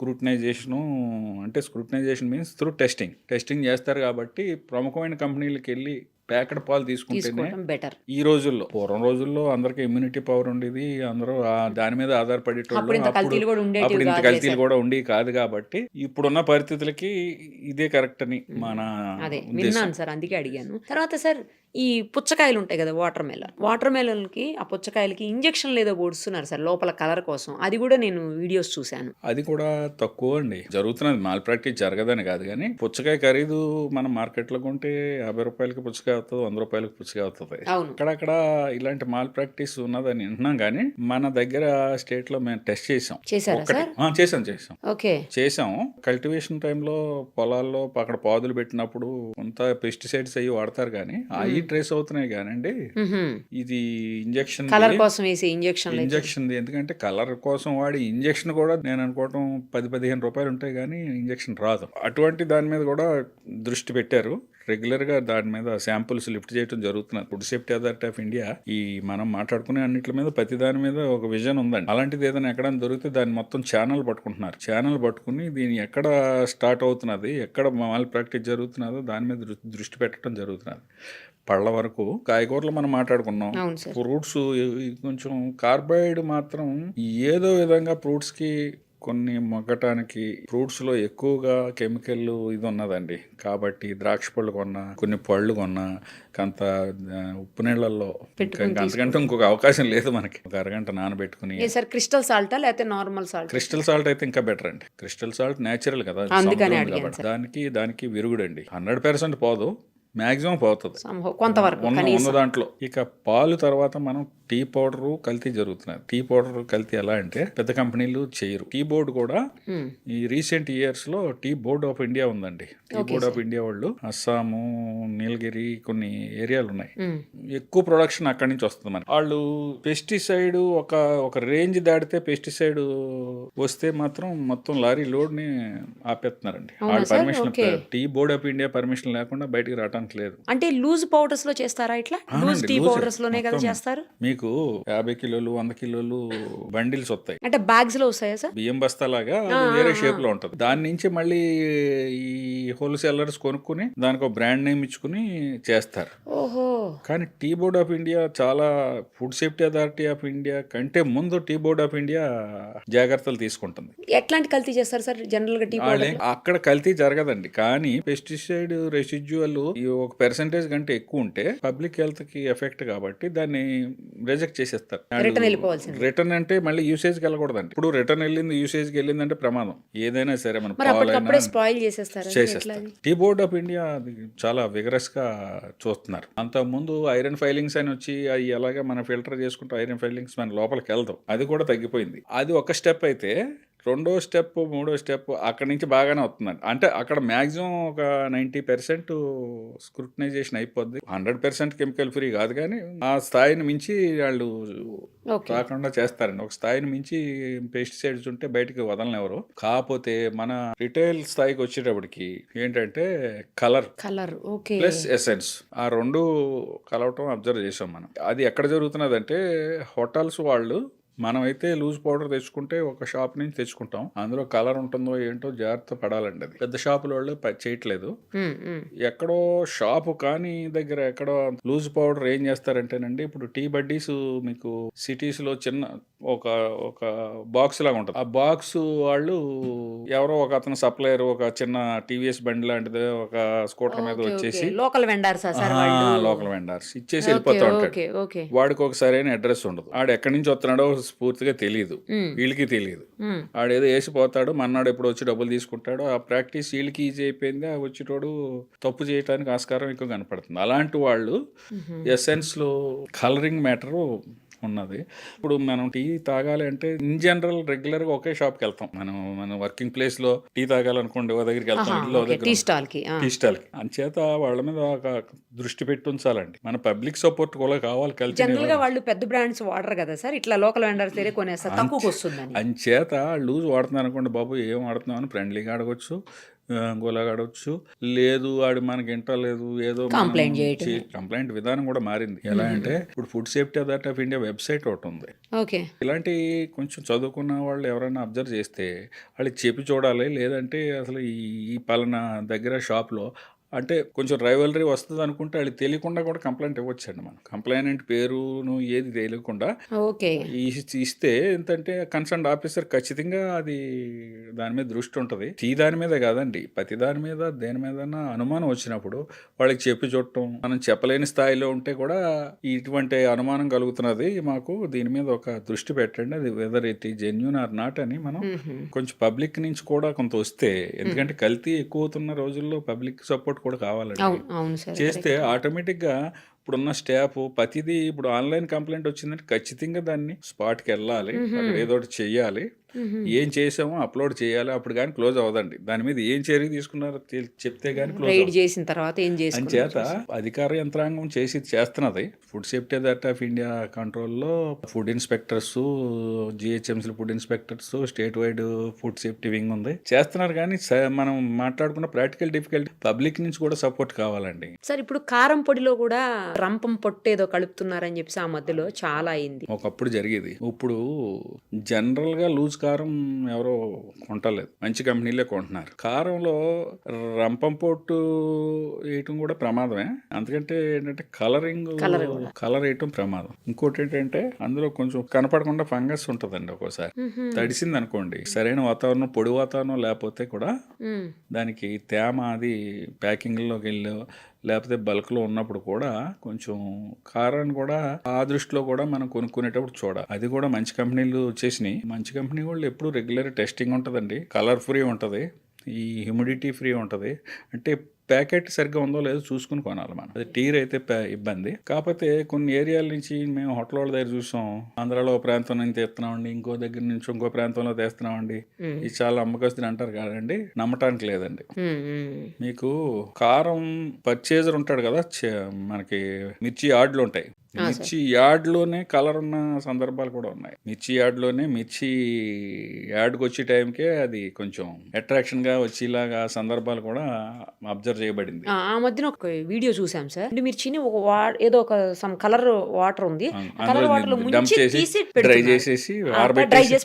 స్క్రూటినైజేషన్ మీన్స్ త్రూ టెస్టింగ్ చేస్తారు. కాబట్టి ప్రముఖమైన కంపెనీలకు వెళ్ళి ప్యాకెట్ పాలు తీసుకుంటేనే బెటర్. ఈ రోజుల్లో, పూర్వం రోజుల్లో అందరికి ఇమ్యూనిటీ పవర్ ఉండేది, అందరూ దాని మీద ఆధారపడేటోళ్ళు. అప్పుడు ఇంత కల్తీలు కూడా ఉండేవి కాదు. కాబట్టి ఇప్పుడున్న పరిస్థితులకి ఇదే కరెక్ట్ అని మన విన్నాను సార్, అందుకే అడిగాను. తర్వాత సార్ ఈ పుచ్చకాయలు ఉంటాయి కదా, వాటర్ మెలన్ కి ఆ పుచ్చకాయలకి ఇంజెక్షన్ లేదో పొడుస్తున్నారు సార్ లోపల కలర్ కోసం. అది కూడా నేను వీడియోస్ చూశాను. అది కూడా తక్కువ అండి జరుగుతున్నది. మాల్ ప్రాక్టీస్ జరగదని కాదు, కానీ పుచ్చకాయ ఖరీదు మనం మార్కెట్ లో కొంటే 50 రూపాయలకి పుచ్చకాయ అవుతుంది, 100 రూపాయలకి పుచ్చకాయ అవుతుంది. అక్కడక్కడ ఇలాంటి మాల్ ప్రాక్టీస్ ఉన్నదని వింటున్నాం, కానీ మన దగ్గర స్టేట్ లో మేము టెస్ట్ చేసాం. చేసాం. కల్టివేషన్ టైంలో పొలాల్లో అక్కడ పాదులు పెట్టినప్పుడు కొంత పెస్టిసైడ్స్ అయ్యి వాడతారు, కానీ అవి ట్రేస్ అవుతున్నాయి. కానండి ఇది ఇంజెక్షన్ ఎందుకంటే కలర్ కోసం వాడి ఇంజెక్షన్ కూడా నేను అనుకోవటం 10-15 రూపాయలు ఉంటాయి, కానీ ఇంజెక్షన్ రాదు. అటువంటి దాని మీద కూడా దృష్టి పెట్టారు. రెగ్యులర్ గా దాని మీద శాంపుల్స్ లిఫ్ట్ చేయడం జరుగుతున్నది. Food safety authority of India ఈ మనం మాట్లాడుకునే అన్నిటి మీద ప్రతి దాని మీద ఒక విజన్ ఉందండి. అలాంటిది ఏదైనా ఎక్కడైనా దొరికితే దాన్ని మొత్తం ఛానల్ పట్టుకుని దీన్ని ఎక్కడ స్టార్ట్ అవుతున్నది, ఎక్కడ మాల్ ప్రాక్టీస్ జరుగుతున్నదో దాని మీద దృష్టి పెట్టడం జరుగుతున్నది. పళ్ళ వరకు కాయగూరలు మనం మాట్లాడుకున్నాం. ఫ్రూట్స్ కొంచెం కార్బైడ్ మాత్రం ఏదో విధంగా ఫ్రూట్స్ కి కొన్ని మొగ్గటానికి ఫ్రూట్స్ లో ఎక్కువగా కెమికల్ ఇది ఉన్నదండి. కాబట్టి ద్రాక్ష పళ్ళు కొన్నా, కొన్ని పళ్ళు కొన్నా కొంత ఉప్పు నీళ్ళల్లో అంతకంటే ఇంకొక అవకాశం లేదు మనకి. ఒక అరగంట నానబెట్టుకుని. క్రిస్టల్ సాల్ట్ లేకపోతే నార్మల్ సాల్ట్? క్రిస్టల్ సాల్ట్ అయితే ఇంకా బెటర్ అండి. క్రిస్టల్ సాల్ట్ నేచురల్ కదా, దానికి విరుగుడండి. 100% పోదు, మాక్సిమం పోతుంది కొంతవరకు ఉన్న దాంట్లో. ఇక పాలు తర్వాత మనం టీ పౌడర్ కల్తీ జరుగుతున్నది. టీ పౌడర్ కల్తీ ఎలా అంటే పెద్ద కంపెనీలు చేయరు. టీ బోర్డు కూడా ఈ రీసెంట్ ఇయర్స్ లో టీ బోర్డ్ ఆఫ్ ఇండియా ఉందండి. టీ బోర్డ్ ఆఫ్ ఇండియా వాళ్ళు అస్సాము, నీలగిరి కొన్ని ఏరియాలు ఉన్నాయి, ఎక్కువ ప్రొడక్షన్ అక్కడి నుంచి వస్తుంది. మన వాళ్ళు పెస్టిసైడ్ ఒక రేంజ్ దాటితే పెస్టిసైడ్ వస్తే మాత్రం మొత్తం లారీ లోడ్ ని ఆపేస్తున్నారండి. వాళ్ళ permission, tea board of India permission లేకుండా బయటికి రావడానికి లేదు. అంటే లూజ్ పౌడర్స్ లో చేస్తారా? ఇట్లా లూజ్ టీ పౌడర్స్ లోనే కదా చేస్తారు. మీకు 50 కిలోలు 100 కిలోలు బండిల్స్ వస్తాయి. అంటే బ్యాగ్స్ లో వస్తాయా సార్? బియ్యం బస్తా లాగా వేరే షేప్ లో ఉంటది. దాని నుంచి మళ్ళీ ఈ హోల్సేలర్స్ కొనుక్కుని దానికి ఒక బ్రాండ్ నేమ్ ఇచ్చుకుని చేస్తారు. కానీ టీ బోర్డ్ ఆఫ్ ఇండియా చాలా food safety authority of India కంటే ముందు టీ బోర్డ్ ఆఫ్ ఇండియా జాగ్రత్తలు తీసుకుంటుంది. ఎట్లాంటి కల్తీ చేస్తారు సార్ జనరల్ గా టీ పౌడర్? అక్కడ కల్తీ జరగదండి, కానీ పెస్టిసైడ్ రెసిడ్యువల్ ఈ ఒక పర్సెంటేజ్ కంటే ఎక్కువ ఉంటే పబ్లిక్ హెల్త్ కి ఎఫెక్ట్ కాబట్టి దాన్ని రిజెక్ట్ చేసేస్తారు. రిటర్న్ వెళ్ళిపోవాల్సింది. రిటర్న్ అంటే మళ్ళీ యూసేజ్కి వెళ్ళకూడదండి. ఇప్పుడు రిటర్న్ వెళ్ళింది యూసేజ్కి వెళ్ళిందంటే ప్రమాదం. ఏదైనా సరే మన మరి అప్పటికప్పుడే పాలైనా స్పాయిల్ చేసేస్తారు. చేసేస్తారు. టీ బోర్డ్ ఆఫ్ ఇండియా అది చాలా విగరస్ గా చూస్తున్నారు. అంతకుముందు ఐరన్ ఫైలింగ్స్ అని వచ్చి అవి ఎలాగా మనం ఫిల్టర్ చేసుకుంటూ ఐరన్ ఫైలింగ్స్ మన లోపలికి వెళ్తాం, అది కూడా తగ్గిపోయింది. అది ఒక స్టెప్ అయితే రెండో స్టెప్ మూడో స్టెప్ అక్కడి నుంచి బాగానే వస్తుందండి. అంటే అక్కడ మ్యాక్సిమం ఒక 90% స్క్రూటనైజేషన్ అయిపోద్ది. 100% కెమికల్ ఫ్రీ కాదు, కానీ ఆ స్థాయిని మించి వాళ్ళు ఓకే. రాకుండా చేస్తారండి. ఒక స్థాయిని మించి పెస్టిసైడ్స్ ఉంటే బయటికి వదలనివ్వరు. కాకపోతే మన రిటైల్ స్థాయికి వచ్చేటప్పటికి ఏంటంటే కలర్ ఓకే. ప్లస్ ఎసెన్స్ ఆ రెండు కలవటం అబ్జర్వ్ చేసాం మనం. అది ఎక్కడ జరుగుతున్నదంటే హోటల్స్ వాళ్ళు, మనమైతే లూజ్ పౌడర్ తెచ్చుకుంటే ఒక షాప్ నుంచి తెచ్చుకుంటాం, అందులో కలర్ ఉంటుందో ఏంటో జాగ్రత్త పడాలండి. అది పెద్ద షాపుల వాళ్ళు చేయట్లేదు. ఎక్కడో షాపు కానీ దగ్గర ఎక్కడో లూజ్ పౌడర్ ఏం చేస్తారంటేనండి, ఇప్పుడు టీ బడ్డీస్ మీకు సిటీస్ లో చిన్న ఒక ఒక బాక్స్ లాగా ఉంటుంది. ఆ బాక్స్ వాళ్ళు ఎవరో ఒక అతను సప్లయర్ ఒక చిన్న టీవీఎస్ బండి లాంటిది ఒక స్కూటర్ మీద వచ్చేసి లోకల్ వెండర్స్ లోకల్ వెండర్స్ ఇచ్చేసి వెళ్ళిపోతా ఉంటాడు. వాడికి ఒక సరైన అడ్రస్ ఉండదు. వాడు ఎక్కడి నుంచి వస్తున్నాడో పూర్తిగా తెలియదు, వీళ్ళకి తెలియదు. ఆడేదో వేసిపోతాడు, మన్నాడు ఎప్పుడు వచ్చి డబ్బులు తీసుకుంటాడు. ఆ ప్రాక్టీస్ వీళ్ళకి ఈజీ అయిపోయింది, ఆ వచ్చేటోడు తప్పు చేయడానికి ఆస్కారం ఎక్కువ కనపడుతుంది. అలాంటి వాళ్ళు ఎసెన్స్ లో కలరింగ్ మ్యాటర్ ఉన్నది. ఇప్పుడు మనం టీ తాగాలి అంటే ఇన్ జనరల్ రెగ్యులర్ గా ఒకే షాప్కి వెళ్తాం. మనం వర్కింగ్ ప్లేస్ లో టీ తాగాలనుకోండి ఓ దగ్గరికి వెళ్తాం, ఇంట్లో టీ స్టాల్ కి. అంచేత వాళ్ళ మీద ఒక దృష్టి పెట్టి ఉంచాలండి. మన పబ్లిక్ సపోర్ట్ కూడా కావాలి. జనరల్ గా వాళ్ళు పెద్ద బ్రాండ్స్ వాడరు కదా సార్, ఇట్లా లోకల్ వెండర్స్ దగ్గర కొనేస్తారు, తక్కువకి వస్తుందని. అంచేత లూజ్ వాడుతున్నారు అనుకోండి, బాబు ఏం వాడుతున్నావు అని ఫ్రెండ్లీగా అడగొచ్చు, గోలాగడవచ్చు. లేదు వాడు మనకి ఇంటలేదు ఏదో కంప్లైంట్ విధానం కూడా మారింది. ఎలా అంటే ఇప్పుడు food safety authority of India website ఒకటి ఉంది. ఇలాంటి కొంచెం చదువుకున్న వాళ్ళు ఎవరైనా అబ్జర్వ్ చేస్తే వాళ్ళకి చెప్పి చూడాలి. లేదంటే అసలు ఈ పలానా దగ్గర షాప్లో అంటే కొంచెం రైవలరీ వస్తుంది అనుకుంటే వాళ్ళకి తెలియకుండా కూడా కంప్లైంట్ ఇవ్వచ్చండి. మనం కంప్లైంట్ పేరును ఏది తెలియకుండా ఇస్తే ఏంటంటే కన్సర్న్ ఆఫీసర్ ఖచ్చితంగా అది దాని మీద దృష్టి ఉంటుంది. దాని మీద కాదండి, ప్రతి దాని మీద దేని మీద అనుమానం వచ్చినప్పుడు వాళ్ళకి చెప్పి చూడటం. మనం చెప్పలేని స్థాయిలో ఉంటే కూడా ఇటువంటి అనుమానం కలుగుతున్నది, మాకు దీని మీద ఒక దృష్టి పెట్టండి, అది వెదర్ ఇట్ ఈ జెన్యూన్ ఆర్ నాట్ అని మనం కొంచెం పబ్లిక్ నుంచి కూడా కొంత వస్తే, ఎందుకంటే కల్తీ ఎక్కువ అవుతున్న రోజుల్లో పబ్లిక్ సపోర్ట్ కూడా కావాలండి. చేస్తే ఆటోమేటిక్ గా ఇప్పుడున్న స్టాఫ్ ప్రతిదీ ఇప్పుడు ఆన్లైన్ కంప్లైంట్ వచ్చిందంటే ఖచ్చితంగా దాన్ని స్పాట్కి వెళ్ళాలి, అక్కడ ఏదో ఒకటి చెయ్యాలి, ఏం చేసామో అప్లోడ్ చేయాలి. అప్పుడు కానీ క్లోజ్ అవ్వదండి. దాని మీద ఏం చర్య తీసుకున్నారో చెప్తే గానీ క్లోజ్ చేసిన తర్వాత అంచేత అధికార యంత్రాంగం చేస్తున్నది. Food safety authority of India కంట్రోల్లో food inspectors, GHMC food inspectors, state wide food safety wing ఉంది, చేస్తున్నారు. కానీ మనం మాట్లాడుకున్న ప్రాక్టికల్ డిఫికల్టీ పబ్లిక్ నుంచి కూడా సపోర్ట్ కావాలండి. సార్ ఇప్పుడు కారం పొడిలో కూడా రంపం పొట్టేదో కలుపుతున్నారని చెప్పి ఆ మధ్యలో చాలా అయింది. ఒకప్పుడు జరిగేది. ఇప్పుడు జనరల్ గా లూజ్ కారం ఎవరో కొంటలేదు, మంచి కంపెనీలే కొంటున్నారు. కారంలో రంపం పొట్టు వేయటం కూడా ప్రమాదమే. అందుకంటే ఏంటంటే కలర్ వేయటం ప్రమాదం. ఇంకోటి ఏంటంటే అందులో కొంచెం కనపడకుండా ఫంగస్ ఉంటదండి. ఒక్కోసారి తడిసింది అనుకోండి, సరైన వాతావరణం పొడి వాతావరణం లేకపోతే కూడా దానికి తేమ అది ప్యాకింగ్ లోకి వెళ్ళి లేకపోతే బల్క్లో ఉన్నప్పుడు కూడా కొంచెం కారాన్ని కూడా ఆ దృష్టిలో కూడా మనం కొనుక్కునేటప్పుడు చూడాలి. అది కూడా మంచి కంపెనీలు వచ్చేసినాయి. మంచి కంపెనీ వాళ్ళు ఎప్పుడు రెగ్యులర్ టెస్టింగ్ ఉంటుందండి, కలర్ ఫ్రీ ఉంటుంది, ఈ హ్యూమిడిటీ ఫ్రీ ఉంటుంది. అంటే ప్యాకెట్ సరిగ్గా ఉందో లేదో చూసుకుని కొనాలి మనం. అది టీర్ అయితే ఇబ్బంది. కాకపోతే కొన్ని ఏరియాల నుంచి మేము హోటల్ వాళ్ళ దగ్గర చూసాం, ఆంధ్రాలో ప్రాంతం నుంచి తెస్తున్నామండి, ఇంకో దగ్గర నుంచి ఇంకో ప్రాంతంలో తెస్తున్నామండి, ఇది చాలా అమ్మకస్తులు అంటారు కాదండి, నమ్మటానికి లేదండి. మీకు కారం పర్చేజర్ ఉంటాడు కదా, మనకి మిర్చి యార్డ్లు ఉంటాయి, మిర్చి యార్డ్లోనే కలర్ ఉన్న సందర్భాలు కూడా ఉన్నాయి. మిర్చి యార్డ్లోనే మిర్చి యార్డ్కి వచ్చే టైంకే అది కొంచెం అట్రాక్షన్ గా వచ్చేలాగా సందర్భాలు కూడా అబ్జర్వ్ చేయబడింది. ఆ మధ్యన ఒక వీడియో చూసాం సార్, మిర్చిని ఏదో ఒక సమ్ కలర్ వాటర్ ఉంది, కలర్ వాటర్ లో డ్రై చేసేసి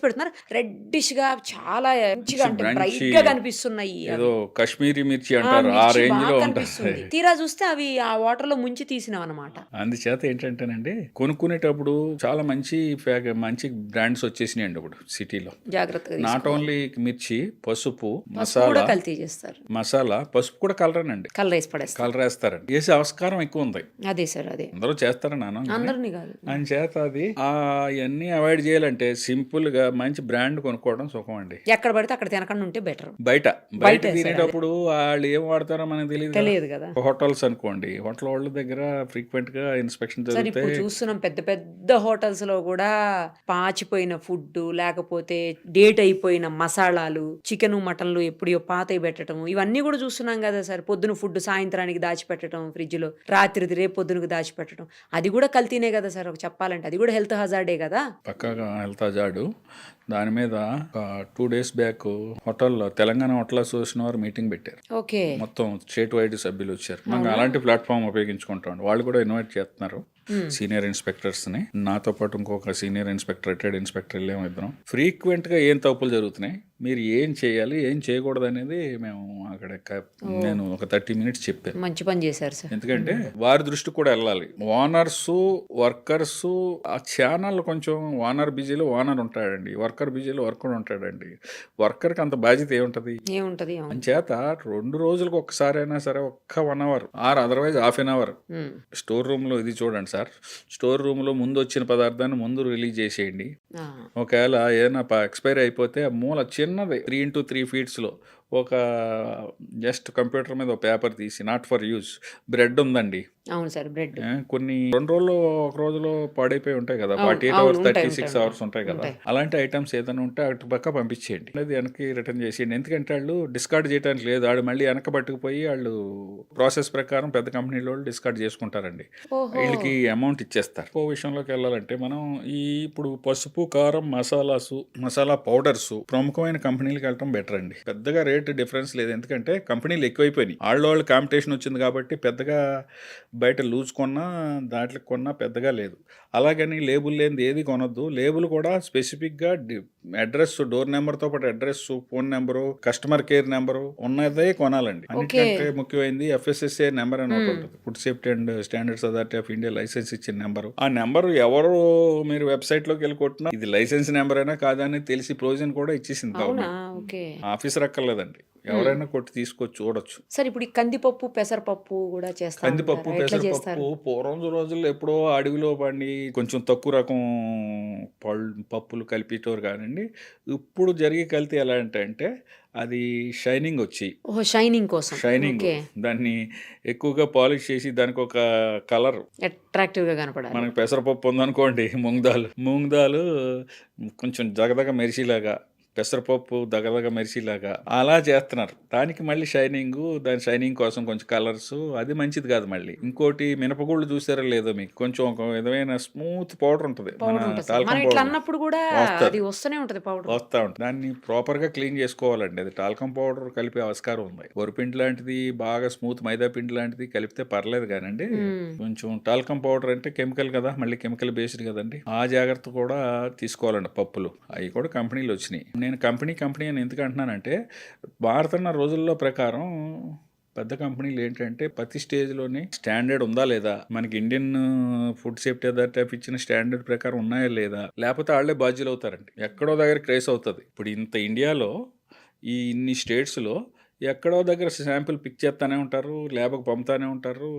పెడుతున్నారు, రెడ్డిష్ గా చాలా మంచిగా బ్రైట్ గా కనిపిస్తున్నాయి. ఏదో కాశ్మీరీ మిర్చి అంటారు, ఆ రేంజ్ లో ఉంటుంది. తీరా చూస్తే అవి ఆ వాటర్ లో ముంచి తీసినాం అనమాట. అందుచేత ఏంటంటేనండి కొనుక్కునేటప్పుడు చాలా మంచి బ్రాండ్స్ వచ్చేసినాయండి ఇప్పుడు సిటీలో. జాగ్రత్తగా నాట్ ఓన్లీ మిర్చి, పసుపు, మసాలా, పసుపు కూడా కలర్ కూడానండి కలర్ వేసి పడేస్తారు. కలర్ వేస్తారండి. వేసే ఆస్కారం ఎక్కువ ఉంది. అదే సార్, అదే అందరూ చేస్తారని నాన్న అందరినీ కాదు. అని చేత అది అవన్నీ అవాయిడ్ చేయాలంటే సింపుల్ గా మంచి బ్రాండ్ కొనుక్కోవడం సుఖం అండి. ఎక్కడ పడితే అక్కడ తినకుండా ఉంటే బెటర్. బయట తినేటప్పుడు వాళ్ళు ఏం వాడతారో మనకు తెలియదు కదా. హోటల్స్ అనుకోండి, హోటల్ వాళ్ళ దగ్గర ఫ్రీక్వెంట్ గా ఇన్స్పెక్షన్ సార్ ఇప్పుడు జరుగుతాయి. చూస్తున్నాం పెద్ద పెద్ద హోటల్స్ లో కూడా పాచిపోయిన ఫుడ్, లేకపోతే డేట్ అయిపోయిన మసాలాలు, చికెన్ మటన్లు ఎప్పుడో పాతవి పెట్టడం, ఇవన్నీ కూడా చూస్తున్నాం కదా సార్. పొద్దున ఫుడ్ సాయంత్రానికి దాచిపెట్టడం ఫ్రిడ్జ్ లో, రాత్రిది రేపు పొద్దునకు దాచిపెట్టడం, అది కూడా కల్తీనే కదా సార్. చెప్పాలంటే అది కూడా హెల్త్ హజార్డే కదా. పక్కాగా హెల్త్ హజార్డు. దాని మీద ఒక 2 days బ్యాక్ హోటల్లో తెలంగాణ హోటల్ అసోసియేషన్ వారు మీటింగ్ పెట్టారు. ఓకే. మొత్తం స్టేట్ వైడ్ సభ్యులు వచ్చారు. మనం అలాంటి ప్లాట్ఫామ్ ఉపయోగించుకుంటాం. వాళ్ళు కూడా ఇన్వైట్ చేస్తున్నారు సీనియర్ ఇన్స్పెక్టర్స్ ని. నాతో పాటు ఇంకొక సీనియర్ ఇన్స్పెక్టర్, రిటైర్డ్ ఇన్స్పెక్టర్ వెళ్ళాము ఇద్దరం. ఫ్రీక్వెంట్ గా ఏం తప్పులు జరుగుతున్నాయి, మీరు ఏం చేయాలి ఏం చేయకూడదు అనేది మేము అక్కడ నేను ఒక 30 minutes చెప్పాను. మంచి పని చేశారు సార్. ఎందుకంటే వారి దృష్టి కూడా వెళ్ళాలి. ఓనర్స్, వర్కర్స్, ఆ ఛానల్ కొంచెం ఓనర్ బిజీలో ఓనర్ ఉంటాడండి, వర్కర్ బిజీలో వర్కర్ ఉంటాడండి. వర్కర్కి అంత బాధ్యత ఏముంటది అని చేత 2 రోజులకు ఒక్కసారి అయినా సరే ఒక్క 1 hour or otherwise ½ an hour store room లో ఇది చూడండి సార్. స్టోర్ రూమ్ లో ముందు వచ్చిన పదార్థాన్ని ముందు రిలీజ్ చేసేయండి. ఒకవేళ ఏదైనా ఎక్స్పైరీ అయిపోతే ఆ మూల చిన్నది 3 into 3 feet లో ఒక జస్ట్ కంప్యూటర్ మీద ఒక పేపర్ తీసి నాట్ ఫర్ యూజ్, బ్రెడ్ ఉందండి. అవును సార్, బ్రెడ్ కొన్ని 2 రోజులు ఒక రోజులో పాడైపోయి ఉంటాయి కదా, 48 hours 36 hours ఉంటాయి కదా. అలాంటి ఐటమ్స్ ఏదైనా ఉంటే అటు పక్క పంపించేయండి, అది వెనక్కి రిటర్న్ చేసేయండి. ఎందుకంటే వాళ్ళు డిస్కార్డ్ చేయడానికి లేదు, వాళ్ళు మళ్ళీ వెనక పట్టుకుపోయి వాళ్ళు ప్రాసెస్ ప్రకారం పెద్ద కంపెనీల వాళ్ళు డిస్కార్డ్ చేసుకుంటారండి, వీళ్ళకి అమౌంట్ ఇచ్చేస్తారు. ఓ విషయంలోకి వెళ్ళాలంటే మనం ఇప్పుడు పసుపు, కారం, మసాలా పౌడర్స్ ప్రముఖమైన కంపెనీలకు వెళ్ళటం బెటర్ అండి. పెద్దగా రేట్ డిఫరెన్స్ లేదు, ఎందుకంటే కంపెనీలు ఎక్కువైపోయినాయి. వాళ్ళు కాంపిటీషన్ వచ్చింది కాబట్టి పెద్దగా బయట లూజ్ కొన్నా దాంట్లో కొన్నా పెద్దగా లేదు. అలాగని లేబుల్ లేనిది ఏది కొనొద్దు. లేబుల్ కూడా స్పెసిఫిక్గా అడ్రస్, డోర్ నెంబర్తో పాటు address, phone number, customer care number ఉన్నదే కొనాలండి. అన్నిటికంటే ముఖ్యమైనది FSSAI నెంబర్ అని ఒకటి ఉంటుంది, food safety and standards authority of India licence ఇచ్చిన నెంబరు. ఆ నెంబరు ఎవరు మీరు వెబ్సైట్లోకి వెళ్ళి కొట్టినా ఇది లైసెన్స్ నెంబర్ అయినా కాదని తెలిసి ప్రొవిజన్ కూడా ఇచ్చేసింది గవర్నమెంట్. ఆఫీసర్ అక్కర్లేదండి, ఎవరైనా కొట్టి తీసుకొచ్చి చూడొచ్చు. సార్ ఇప్పుడు కందిపప్పు, పెసరపప్పు కూడా చేస్తారు. కందిపప్పు, పెసరపప్పు పూర్వం రోజుల్లో ఎప్పుడో అడవిలో పండి కొంచెం తక్కువ రకం పప్పులు కలిపేటోరు కానండి. ఇప్పుడు జరిగే కల్తీ ఎలా అంటే అది షైనింగ్ వచ్చి, షైనింగ్ కోసం దాన్ని ఎక్కువగా పాలిష్ చేసి దానికి ఒక కలర్ అట్రాక్టివ్ గా కనపడాలి. మనకి పెసరపప్పు ఉందనుకోండి, మూంగ్ దాల్ కొంచెం జగదగ మెరిసిలాగా, పెసరపప్పు దగదగ మెరిసిలాగా అలా చేస్తున్నారు. దానికి మళ్ళీ దాని షైనింగ్ కోసం కొంచెం కలర్స్, అది మంచిది కాదు. మళ్ళీ ఇంకోటి మినపగుళ్ళు చూసారా లేదో మీకు, కొంచెం ఒక విధమైన స్మూత్ పౌడర్ ఉంటుంది, వస్తా ఉంటుంది. దాన్ని ప్రాపర్ గా క్లీన్ చేసుకోవాలండి. అది టాల్కం పౌడర్ కలిపే ఆస్కారం ఉంది. వరిపిండి లాంటిది బాగా స్మూత్ మైదా పిండి లాంటిది కలిపితే పర్లేదు కానండి, కొంచెం టాల్కం పౌడర్ అంటే కెమికల్ కదా, మళ్ళీ కెమికల్ బేస్డ్ కదండి. ఆ జాగ్రత్త కూడా తీసుకోవాలండి. పప్పులు అవి కూడా కంపెనీలు వచ్చినాయి. నేను కంపెనీ అని ఎందుకు అంటున్నానంటే, మారుతున్న రోజుల్లో ప్రకారం పెద్ద కంపెనీలు ఏంటంటే ప్రతి స్టేజ్లోని స్టాండర్డ్ ఉందా లేదా, మనకి Indian food safety authority of ఇచ్చిన స్టాండర్డ్ ప్రకారం ఉన్నాయా లేదా, లేకపోతే వాళ్ళే బాధ్యులు అవుతారండి. ఎక్కడో దగ్గర క్రేస్ అవుతుంది. ఇప్పుడు ఇంత ఇండియాలో ఇన్ని స్టేట్స్లో ఎక్కడో దగ్గర శాంపిల్ పిక్ చేస్తానే ఉంటారు, ల్యాబ్కి పంపుతానే ఉంటారు,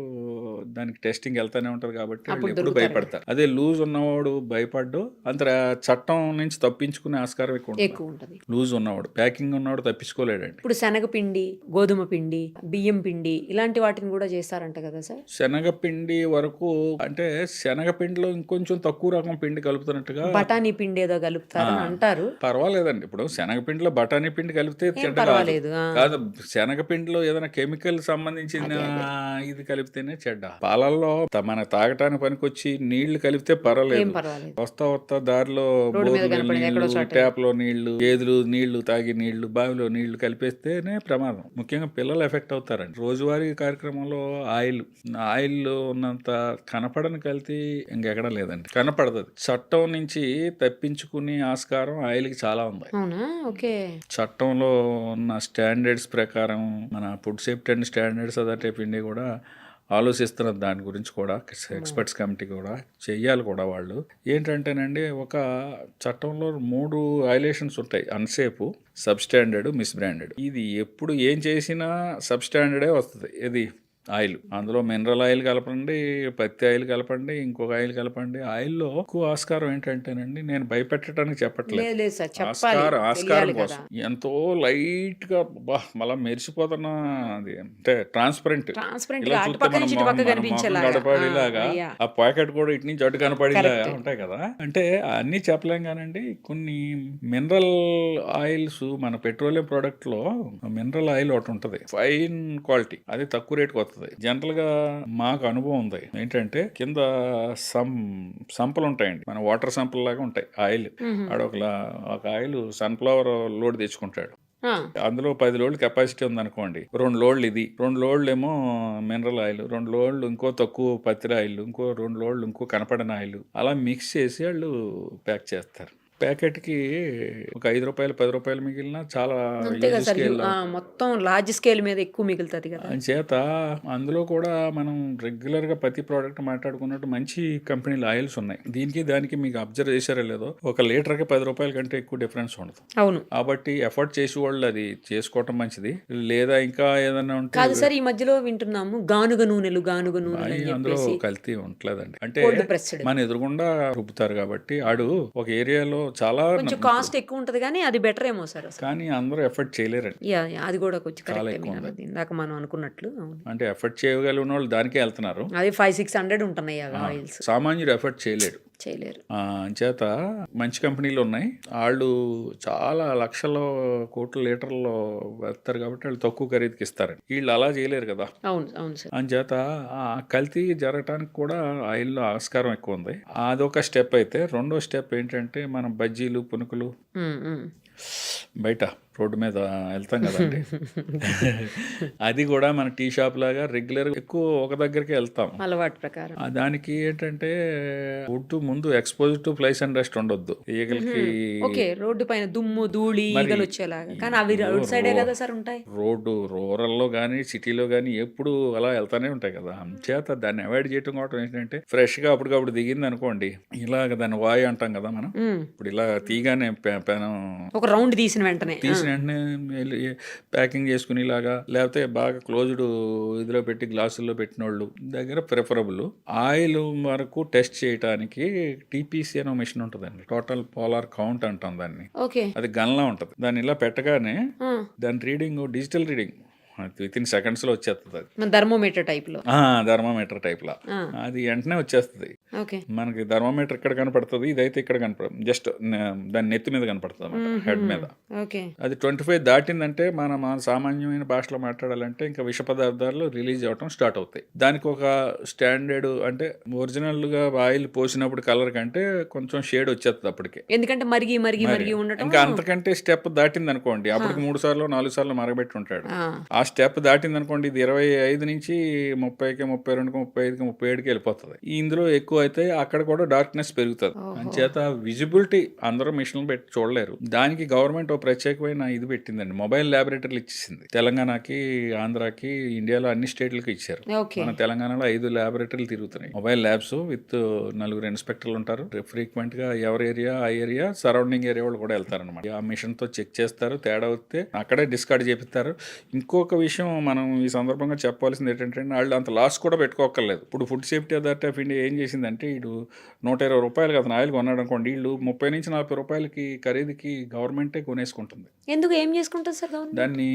దానికి టెస్టింగ్ వెళ్తానే ఉంటారు. కాబట్టి వాళ్ళు ఎప్పుడు భయపడతారు. అదే లూజ్ ఉన్నవాడు భయపడ్డు, అంత చట్టం నుంచి తప్పించుకునే ఆస్కారం ఎక్కువ ఉంటుంది. లూజ్ ఉన్నవాడు, ప్యాకింగ్ ఉన్నవాడు తప్పించుకోలేడండి. ఇప్పుడు శనగపిండి, గోధుమ పిండి, బియ్యం పిండి ఇలాంటి వాటిని కూడా చేస్తారంట కదా సార్. శనగపిండి వరకు అంటే శనగపిండిలో ఇంకొంచెం తక్కువ రకం పిండి కలుపుతున్నట్టుగా, బఠానీ పిండి ఏదో కలుపుతారని అంటారు. పర్వాలేదండి. ఇప్పుడు శనగపిండిలో బఠానీ పిండి కలిపితే కాదు, శనగపిండిలో ఏదైనా కెమికల్ సంబంధించిన ఇది కలిపితేనే చెడ్డ. పాలల్లో మన తాగటానికి పనికొచ్చి నీళ్లు కలిపితే పర్వాలేదు. వస్తా దారిలో ట్యాప్ లో నీళ్లు, గేదెలు నీళ్లు తాగి నీళ్లు, బావిలో నీళ్లు కలిపేస్తేనే ప్రమాదం. ముఖ్యంగా పిల్లలు ఎఫెక్ట్ అవుతారండి. రోజువారీ కార్యక్రమంలో ఆయిల్ ఉన్నంత కనపడని కల్తీ ఇంకెక్కడ లేదండి, కనపడదు. చట్టం నుంచి తప్పించుకునే ఆస్కారం ఆయిల్కి చాలా ఉంది. చట్టంలో ఉన్న స్టాండర్డ్స్ ప్రకారం మన food safety and standards authority of India కూడా ఆలోచిస్తున్న దాని గురించి కూడా ఎక్స్పర్ట్స్ కమిటీ కూడా చెయ్యాలి కూడా. వాళ్ళు ఏంటంటేనండి, ఒక చట్టంలో 3 వైలేషన్స్ ఉంటాయి: అన్సేఫ్, సబ్స్టాండర్డ్, మిస్బ్రాండెడ్. ఇది ఎప్పుడు ఏం చేసినా సబ్స్టాండర్డే వస్తుంది. ఇది ఆయిల్, అందులో మినరల్ ఆయిల్ కలపండి, పత్తి ఆయిల్ కలపండి, ఇంకొక ఆయిల్ కలపండి. ఆయిల్లో ఎక్కువ ఆస్కారం ఏంటంటేనండి, నేను భయపెట్టడానికి చెప్పట్లేదు, లేదు సార్, చెప్పాలి, ఆస్కారం తెలియాలి కోసం కదా. ఎంతో లైట్ గా మళ్ళా మెరిసిపోతున్న, అది అంటే ట్రాన్స్పరెంట్. ట్రాన్స్పరెంట్ ఇలా గా అటు చూస్తే పక్క మన నుంచి ఇటు పక్క మొహం కనిపించేలాగా. గడపడిలాగా, అయ్యా, ఆ ప్యాకెట్ కూడా ఇటు నుంచి అటు కనపడేలాగా Correct. ఉంటాయి కదా. అంటే అన్నీ చెప్పలేం కానండి. కొన్ని మినరల్ ఆయిల్స్, మన పెట్రోలియం ప్రోడక్ట్ లో మినరల్ ఆయిల్ ఒకటి ఉంటుంది, ఫైన్ క్వాలిటీ, అది తక్కువ రేటుకి వస్తుంది. జనరల్ గా మాకు అనుభవం ఉంది. ఏంటంటే కింద సంపలు ఉంటాయండి, మన వాటర్ సంపల్ లాగా ఉంటాయి ఆయిల్. ఒక ఆయిల్ సన్ఫ్లవర్ లోడ్ తెచ్చుకుంటాడు, అందులో 10 లోడ్లు కెపాసిటీ ఉందనుకోండి, 2 లోడ్లు ఇది, 2 లోడ్లు ఏమో మినరల్ ఆయిల్, 2 లోడ్లు ఇంకో తక్కువ పత్తి ఆయిల్, ఇంకో 2 లోడ్లు ఇంకో కనపడని ఆయిల్, అలా మిక్స్ చేసి వాళ్ళు ప్యాక్ చేస్తారు. ప్యాకెట్కి ఒక 5 రూపాయలు 10 రూపాయలు మిగిలిన చాలా అంతే కదా సార్. స్కేల్ మొత్తం లార్జ్ స్కేల్ మీద ఎక్కువ మిగులుతుంది కదా. చేత అందులో కూడా మనం రెగ్యులర్గా ప్రతి ప్రోడక్ట్ మాట్లాడుకున్నట్టు మంచి కంపెనీల ఆయిల్స్ ఉన్నాయి. దీనికి దానికి మీకు అబ్జర్వ్ చేశారో లేదో, 1 లీటర్కి 10 రూపాయల కంటే ఎక్కువ డిఫరెన్స్ ఉండదు. అవును. కాబట్టి ఎఫర్ట్ చేసే వాళ్ళు అది చేసుకోవటం మంచిది. లేదా ఇంకా ఏదన్నా ఉంటే, కాదు సార్, ఈ మధ్యలో వింటున్నాము గానుగ నూనెలు అని అందులో చెప్పేసి కల్తీ ఉండలేదండి. అంటే కోల్డ్ ప్రెస్డ్. మన ఎదురుగుండా రుబ్బుతారు కాబట్టి, ఆడు ఒక ఏరియాలో చాలా కొంచెం కాస్ట్ ఎక్కువ ఉంటది కానీ అది బెటర్ ఏమో సార్ అసలు. కానీ అందరూ ఎఫర్ట్ చేయలేరండి. అది కూడా కొంచెం చాలా కరెక్ట్. ఎక్కువ ఉంది. ఇందాక మనం అనుకున్నట్లు. అవును. అంటే ఎఫర్ట్ చేయగలిగిన వాళ్ళు దానికే వెళ్తున్నారు. అది 500-600 ఉంటున్నాయి అవి ఆయిల్స్. సామాన్యుడు ఎఫర్ట్ చేయలేడు. చేత మంచి కంపెనీలు ఉన్నాయి, వాళ్ళు చాలా లక్షల కోట్ల లీటర్లో వెళ్తారు కాబట్టి వాళ్ళు తక్కువ ఖరీదుకి ఇస్తారు. వీళ్ళు అలా చేయలేరు కదా. అవును, అవును సార్. అంచేత కల్తీ జరగటానికి కూడా ఆయిల్లో ఆస్కారం ఎక్కువ ఉంది. అదొక స్టెప్ అయితే, రెండో స్టెప్ ఏంటంటే, మనం బజ్జీలు, పునుకులు బయట రోడ్డు మీద వెళ్తాం కదండి, అది కూడా మన టీ షాప్ లాగా రెగ్యులర్ ఎక్కువ ఒక దగ్గరికి వెళ్తాం అలవాటు ప్రకారం. దానికి ఏంటంటే ఫుడ్ ముందు expose to flies and dust ఉండొద్దు. ఈగలకి ఓకే, రోడ్డు పైన దుమ్ము ధూళి ఈగలు వచ్చేలాగా. కానీ అవి రోడ్ సైడే కదా సార్ ఉంటాయి. రోడ్డు రూరల్లో కానీ సిటీలో కానీ ఎప్పుడు అలా వెళ్తానే ఉంటాయి కదా. చేత దాన్ని అవాయిడ్ చేయడం కూడా ఏంటంటే, ఫ్రెష్ గా అప్పటికప్పుడు దిగింది అనుకోండి, ఇలాగ దాన్ని వాయు అంటాం కదా మనం. ఇప్పుడు ఇలా తీగానే ఒక రౌండ్ తీసిన వెంటనే ప్యాకింగ్ చేసుకుని ఇలాగా, లేకపోతే బాగా క్లోజ్డ్ ఇదిలో పెట్టి గ్లాసుల్లో పెట్టిన వాళ్ళు దగ్గర ప్రిఫరబుల్. ఆయిల్ వరకు టెస్ట్ చేయడానికి టీపీసీ అనే మిషన్ ఉంటుందండి, టోటల్ పోలార్ కౌంట్ అంటాం దాన్ని. అది గన్లా ఉంటుంది. దాన్ని ఇలా పెట్టగానే దాని reading, digital reading with in seconds లో వచ్చేస్తుంది. అది థర్మోమీటర్ టైప్ లో. థర్మోమీటర్ టైప్ లా అది వెంటనే వచ్చేస్తుంది. మనకి థర్మోమీటర్ ఇక్కడ కనపడుతుంది, ఇదైతే ఇక్కడ కనపడదు, జస్ట్ దాని నెత్తి మీద కనపడుతుంది, హెడ్ మీద. అది 25 దాటిందంటే మన సామాన్యమైన భాషలో మాట్లాడాలంటే ఇంకా విష పదార్థాలు రిలీజ్ అవటం స్టార్ట్ అవుతాయి. దానికి ఒక స్టాండర్డ్, అంటే ఒరిజినల్ గా ఆయిల్ పోసినప్పుడు కలర్ కంటే కొంచెం షేడ్ వచ్చేస్తుంది అప్పటికే, ఎందుకంటే మరిగి ఉండటం. ఇంకా అంతకంటే స్టెప్ దాటింది అనుకోండి, అప్పటికి 3 సార్లు 4 సార్లు మరగబెట్టి ఉంటాడు. ఆ స్టెప్ దాటింది అనుకోండి, ఇది 25 నుంచి 30కి 32కి 35కి 37కి వెళ్ళిపోతుంది. ఇందులో ఎక్కువ అయితే అక్కడ కూడా డార్క్నెస్ పెరుగుతుంది. అంచేత విజిబిలిటీ అందరూ మిషన్లు పెట్టి చూడలేరు. దానికి గవర్నమెంట్ ఒక ప్రత్యేకమైన ఇది పెట్టిందండి, మొబైల్ ల్యాబొరేటరీలు ఇచ్చేసింది. తెలంగాణకి, ఆంధ్రాకి, ఇండియాలో అన్ని స్టేట్లకి ఇచ్చారు. మన తెలంగాణలో 5 ల్యాబొరేటరీలు తిరుగుతున్నాయి, మొబైల్ ల్యాబ్స్ విత్ 4 ఇన్స్పెక్టర్లు ఉంటారు. ఫ్రీక్వెంట్ గా ఎవరి ఏరియా ఆ ఏరియా సరౌండింగ్ ఏరియా వాళ్ళు కూడా వెళ్తారు అనమాట. ఆ మిషన్ తో చెక్ చేస్తారు, తేడా వస్తే అక్కడే డిస్కార్డ్ చేపిస్తారు. ఇంకొక విషయం మనం ఈ సందర్భంగా చెప్పాల్సింది ఏంటంటే, వాళ్ళు అంత లాస్ కూడా పెట్టుకోకర్లేదు. ఇప్పుడు food safety authority of India ఏం చేసిందంటే, వీడు 120 రూపాయలు అతను ఆయిల్ కొన్నాడు అనుకోండి, వీళ్ళు 30 నుంచి 40 రూపాయలకి ఖరీదుకి గవర్నమెంటే కొనేసుకుంటుంది. ఎందుకు, ఏం చేసుకుంటారు సార్ దాన్ని?